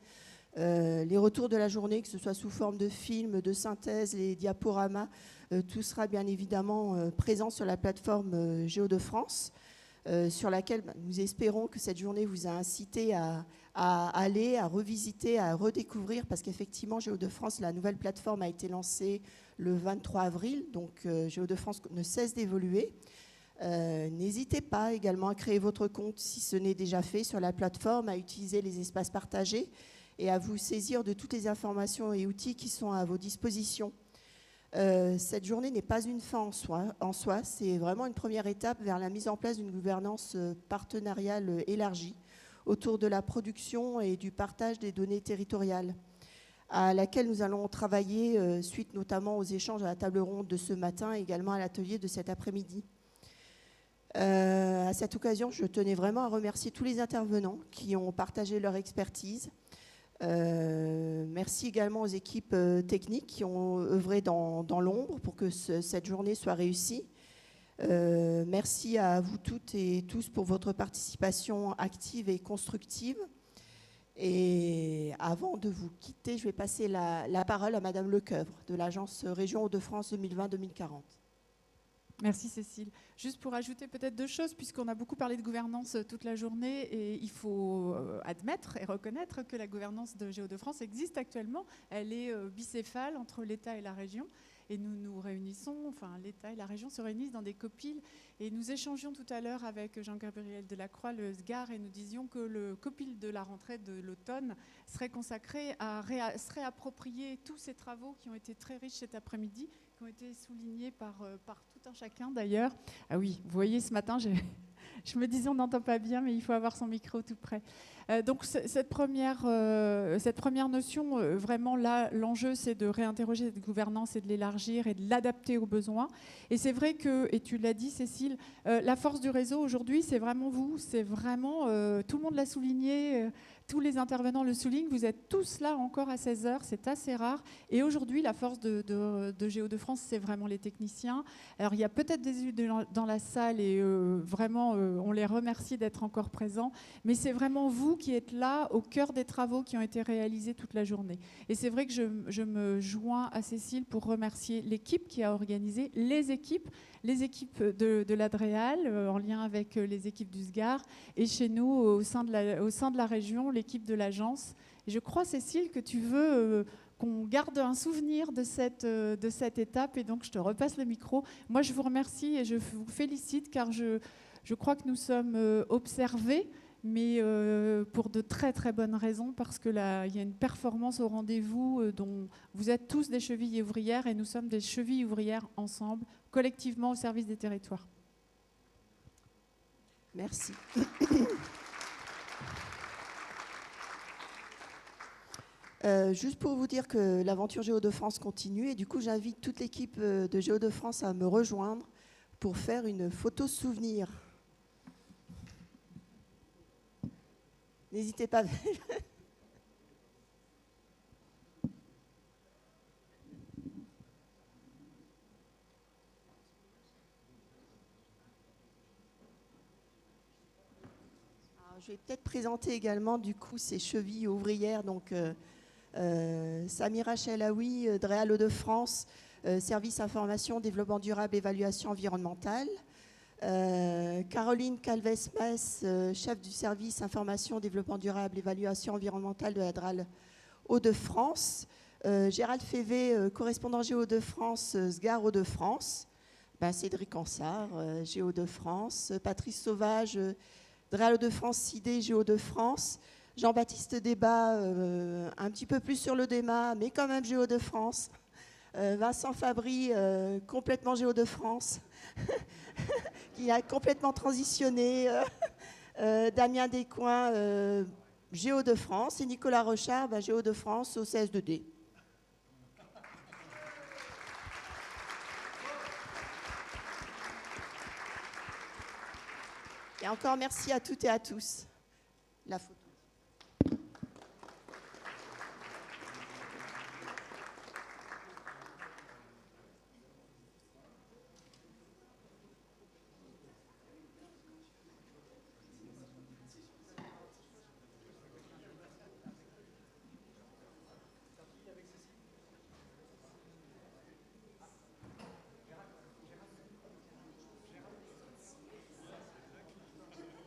les retours de la journée, que ce soit sous forme de films, de synthèse, les diaporamas. Tout sera bien évidemment présent sur la plateforme Géo2France. Sur laquelle nous espérons que cette journée vous a incité à aller, à revisiter, à redécouvrir, parce qu'effectivement, Géo2France, la nouvelle plateforme a été lancée le 23 avril, donc Géo2France ne cesse d'évoluer. N'hésitez pas également à créer votre compte si ce n'est déjà fait sur la plateforme, à utiliser les espaces partagés et à vous saisir de toutes les informations et outils qui sont à vos dispositions. Cette journée n'est pas une fin en soi, c'est vraiment une première étape vers la mise en place d'une gouvernance partenariale élargie autour de la production et du partage des données territoriales, à laquelle nous allons travailler suite notamment aux échanges à la table ronde de ce matin et également à l'atelier de cet après-midi. À cette occasion, je tenais vraiment à remercier tous les intervenants qui ont partagé leur expertise. Merci également aux équipes techniques qui ont œuvré dans l'ombre pour que cette journée soit réussie. Merci à vous toutes et tous pour votre participation active et constructive. Et avant de vous quitter, je vais passer la parole à Madame Lecoeuvre de l'agence Région Hauts-de-France 2020-2040. Merci Cécile. Juste pour ajouter peut-être deux choses, puisqu'on a beaucoup parlé de gouvernance toute la journée, et il faut admettre et reconnaître que la gouvernance de Géo-de-France existe actuellement. Elle est bicéphale entre l'État et la région. Et nous nous réunissons, enfin l'État et la région se réunissent dans des COPIL. Et nous échangions tout à l'heure avec Jean-Gabriel Delacroix, le SGAR, et nous disions que le COPIL de la rentrée de l'automne serait consacré à se réapproprier tous ces travaux qui ont été très riches cet après-midi, qui ont été soulignés par tout un chacun d'ailleurs. Ah oui, vous voyez ce matin, je me disais on n'entend pas bien, mais il faut avoir son micro tout près. Donc cette première notion, vraiment là, l'enjeu c'est de réinterroger cette gouvernance et de l'élargir et de l'adapter aux besoins. Et c'est vrai que, et tu l'as dit Cécile, la force du réseau aujourd'hui c'est vraiment vous, c'est vraiment, tout le monde l'a souligné, tous les intervenants le soulignent, vous êtes tous là encore à 16h, c'est assez rare. Et aujourd'hui, la force de Géo-de-France, c'est vraiment les techniciens. Alors, il y a peut-être des élus dans la salle et vraiment, on les remercie d'être encore présents. Mais c'est vraiment vous qui êtes là au cœur des travaux qui ont été réalisés toute la journée. Et c'est vrai que je me joins à Cécile pour remercier l'équipe qui a organisé, les équipes de l'Adréal, en lien avec les équipes du SGAR, et chez nous, au sein de la région, l'équipe de l'agence. Et je crois, Cécile, que tu veux qu'on garde un souvenir de cette étape, et donc je te repasse le micro. Moi, je vous remercie et je vous félicite, car je crois que nous sommes observés, mais pour de très très bonnes raisons, parce que là, il y a une performance au rendez-vous dont vous êtes tous des chevilles ouvrières, et nous sommes des chevilles ouvrières ensemble, collectivement au service des territoires. Merci. Juste pour vous dire que l'aventure Géo-de-France continue, et du coup j'invite toute l'équipe de Géo-de-France à me rejoindre pour faire une photo souvenir. N'hésitez pas. Je vais peut-être présenter également du coup ces chevilles ouvrières, donc Samira Chelaoui, DREAL Hauts-de-France, service information, développement durable, évaluation environnementale. Caroline Calves-Mess, chef du service information, développement durable, évaluation environnementale de la DREAL Hauts-de-France. Gérald Févé, correspondant Géo-de-France, SGAR Hauts-de-France. Cédric Ansart, Géo-de-France. Patrice Sauvage, DREAL Hauts-de-France, CIDE, Géo-de-France. Jean-Baptiste Débat, un petit peu plus sur le démat, mais quand même Géo-de-France. Vincent Fabry, complètement Géo-de-France, qui a complètement transitionné. Damien Descoings, Géo-de-France. Et Nicolas Rochard, Géo-de-France au CS2D. Et encore merci à toutes et à tous. La photo.